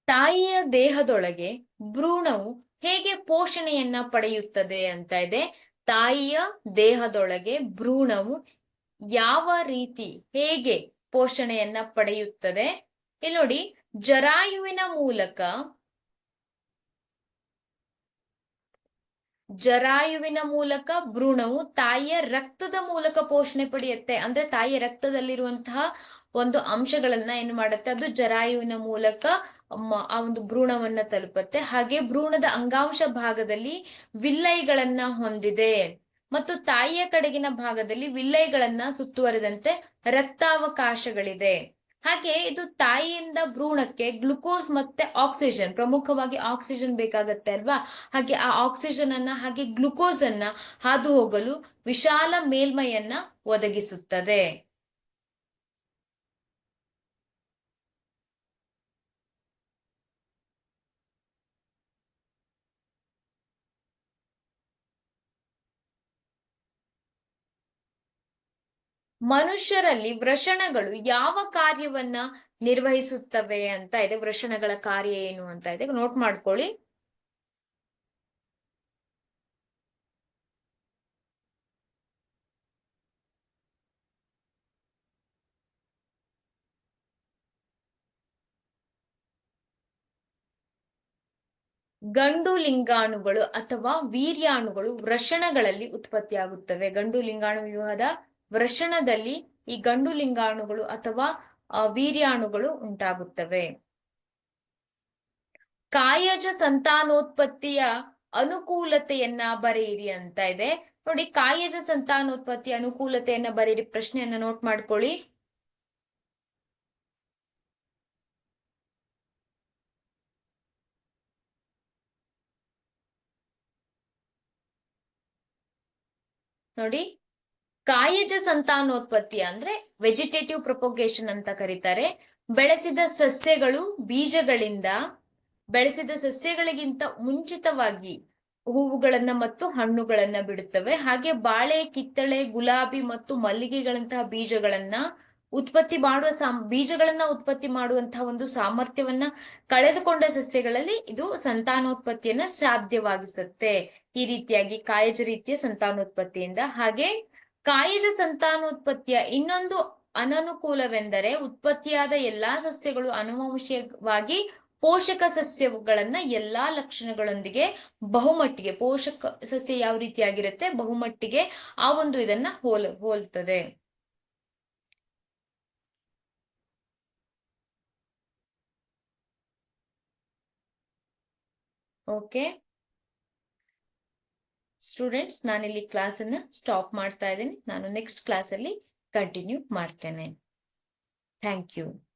ತಾಯಿಯ ದೇಹದೊಳಗೆ ಭ್ರೂಣವು ಹೇಗೆ ಪೋಷಣೆಯನ್ನ ಪಡೆಯುತ್ತದೆ ಅಂತ ಇದೆ. ತಾಯಿಯ ದೇಹದೊಳಗೆ ಭ್ರೂಣವು ಯಾವ ರೀತಿ ಹೇಗೆ ಪೋಷಣೆಯನ್ನ ಪಡೆಯುತ್ತದೆ. ಇಲ್ಲಿ ನೋಡಿ, ಜರಾಯುವಿನ ಮೂಲಕ ಭ್ರೂಣವು ತಾಯಿಯ ರಕ್ತದ ಮೂಲಕ ಪೋಷಣೆ ಪಡೆಯುತ್ತೆ. ಅಂದ್ರೆ ತಾಯಿಯ ರಕ್ತದಲ್ಲಿರುವಂತಹ ಒಂದು ಅಂಶಗಳನ್ನ ಏನು ಮಾಡುತ್ತೆ, ಅದು ಜರಾಯುವಿನ ಮೂಲಕ ಆ ಒಂದು ಭ್ರೂಣವನ್ನ ತಲುಪುತ್ತೆ. ಹಾಗೆ ಭ್ರೂಣದ ಅಂಗಾಂಶ ಭಾಗದಲ್ಲಿ ವಿಲ್ಲೈಗಳನ್ನ ಹೊಂದಿದೆ ಮತ್ತು ತಾಯಿಯ ಕಡೆಗಿನ ಭಾಗದಲ್ಲಿ ವಿಲ್ಲೈಗಳನ್ನ ಸುತ್ತುವರಿದಂತೆ ರಕ್ತಾವಕಾಶಗಳಿದೆ. ಹಾಗೆ ಇದು ತಾಯಿಯಿಂದ ಭ್ರೂಣಕ್ಕೆ ಗ್ಲುಕೋಸ್ ಮತ್ತೆ ಆಕ್ಸಿಜನ್, ಪ್ರಮುಖವಾಗಿ ಆಕ್ಸಿಜನ್ ಬೇಕಾಗತ್ತೆ ಅಲ್ವಾ. ಹಾಗೆ ಆ ಆಕ್ಸಿಜನ್ ಅನ್ನ ಹಾಗೆ ಗ್ಲುಕೋಸ್ ಅನ್ನ ಹಾದು ಹೋಗಲು ವಿಶಾಲ ಮೇಲ್ಮೈಯನ್ನ ಒದಗಿಸುತ್ತದೆ. ಮನುಷ್ಯರಲ್ಲಿ ವೃಷಣಗಳು ಯಾವ ಕಾರ್ಯವನ್ನ ನಿರ್ವಹಿಸುತ್ತವೆ ಅಂತ ಇದೆ. ವೃಷಣಗಳ ಕಾರ್ಯ ಏನು ಅಂತ ಇದೆ, ನೋಟ್ ಮಾಡ್ಕೊಳ್ಳಿ. ಗಂಡು ಲಿಂಗಾಣುಗಳು ಅಥವಾ ವೀರ್ಯಾಣುಗಳು ವೃಷಣಗಳಲ್ಲಿ ಉತ್ಪತ್ತಿಯಾಗುತ್ತವೆ. ಗಂಡು ಲಿಂಗಾಣು ವ್ಯೂಹದ ವೃಷಣದಲ್ಲಿ ಈ ಗಂಡು ಲಿಂಗಾಣುಗಳು ಅಥವಾ ವೀರ್ಯಾಣುಗಳು ಉಂಟಾಗುತ್ತವೆ. ಕಾಯಜ ಸಂತಾನೋತ್ಪತ್ತಿಯ ಅನುಕೂಲತೆಯನ್ನ ಬರೆಯಿರಿ ಅಂತ ಇದೆ. ನೋಡಿ, ಕಾಯಜ ಸಂತಾನೋತ್ಪತ್ತಿಯ ಅನುಕೂಲತೆಯನ್ನ ಬರೆಯಿರಿ. ಪ್ರಶ್ನೆಯನ್ನ ನೋಟ್ ಮಾಡ್ಕೊಳ್ಳಿ. ನೋಡಿ, ಕಾಯಜ ಸಂತಾನೋತ್ಪತ್ತಿ ಅಂದ್ರೆ ವೆಜಿಟೇಟಿವ್ ಪ್ರೊಪಗೇಷನ್ ಅಂತ ಕರೀತಾರೆ. ಬೆಳೆಸಿದ ಸಸ್ಯಗಳಿಗಿಂತ ಮುಂಚಿತವಾಗಿ ಹೂವುಗಳನ್ನ ಮತ್ತು ಹಣ್ಣುಗಳನ್ನ ಬಿಡುತ್ತವೆ. ಹಾಗೆ ಬಾಳೆ, ಕಿತ್ತಳೆ, ಗುಲಾಬಿ ಮತ್ತು ಮಲ್ಲಿಗೆಗಳಂತಹ ಬೀಜಗಳನ್ನ ಉತ್ಪತ್ತಿ ಮಾಡುವ ಬೀಜಗಳನ್ನ ಉತ್ಪತ್ತಿ ಮಾಡುವಂತಹ ಒಂದು ಸಾಮರ್ಥ್ಯವನ್ನ ಕಳೆದುಕೊಂಡ ಸಸ್ಯಗಳಲ್ಲಿ ಇದು ಸಂತಾನೋತ್ಪತ್ತಿಯನ್ನ ಸಾಧ್ಯವಾಗಿಸುತ್ತೆ. ಈ ರೀತಿಯಾಗಿ ಕಾಯಜ ರೀತಿಯ ಸಂತಾನೋತ್ಪತ್ತಿಯಿಂದ. ಹಾಗೆ ಕಾಯಜ ಸಂತಾನೋತ್ಪತ್ತಿಯ ಇನ್ನೊಂದು ಅನನುಕೂಲವೆಂದರೆ ಉತ್ಪತ್ತಿಯಾದ ಎಲ್ಲಾ ಸಸ್ಯಗಳು ಅನುವಂಶಿಕವಾಗಿ ಪೋಷಕ ಸಸ್ಯಗಳನ್ನ ಎಲ್ಲಾ ಲಕ್ಷಣಗಳೊಂದಿಗೆ ಬಹುಮಟ್ಟಿಗೆ, ಪೋಷಕ ಸಸ್ಯ ಯಾವ ರೀತಿಯಾಗಿರುತ್ತೆ ಬಹುಮಟ್ಟಿಗೆ ಆ ಒಂದು ಇದನ್ನ ಹೋಲ್ತದೆ. ಓಕೆ ಸ್ಟೂಡೆಂಟ್ಸ್, ನಾನಿಲ್ಲಿ ಕ್ಲಾಸ್ ಅನ್ನ ಸ್ಟಾಪ್ ಮಾಡ್ತಾ ಇದ್ದೀನಿ. ನಾನು ನೆಕ್ಸ್ಟ್ ಕ್ಲಾಸ್ ಅಲ್ಲಿ ಕಂಟಿನ್ಯೂ ಮಾಡ್ತೇನೆ. Thank you.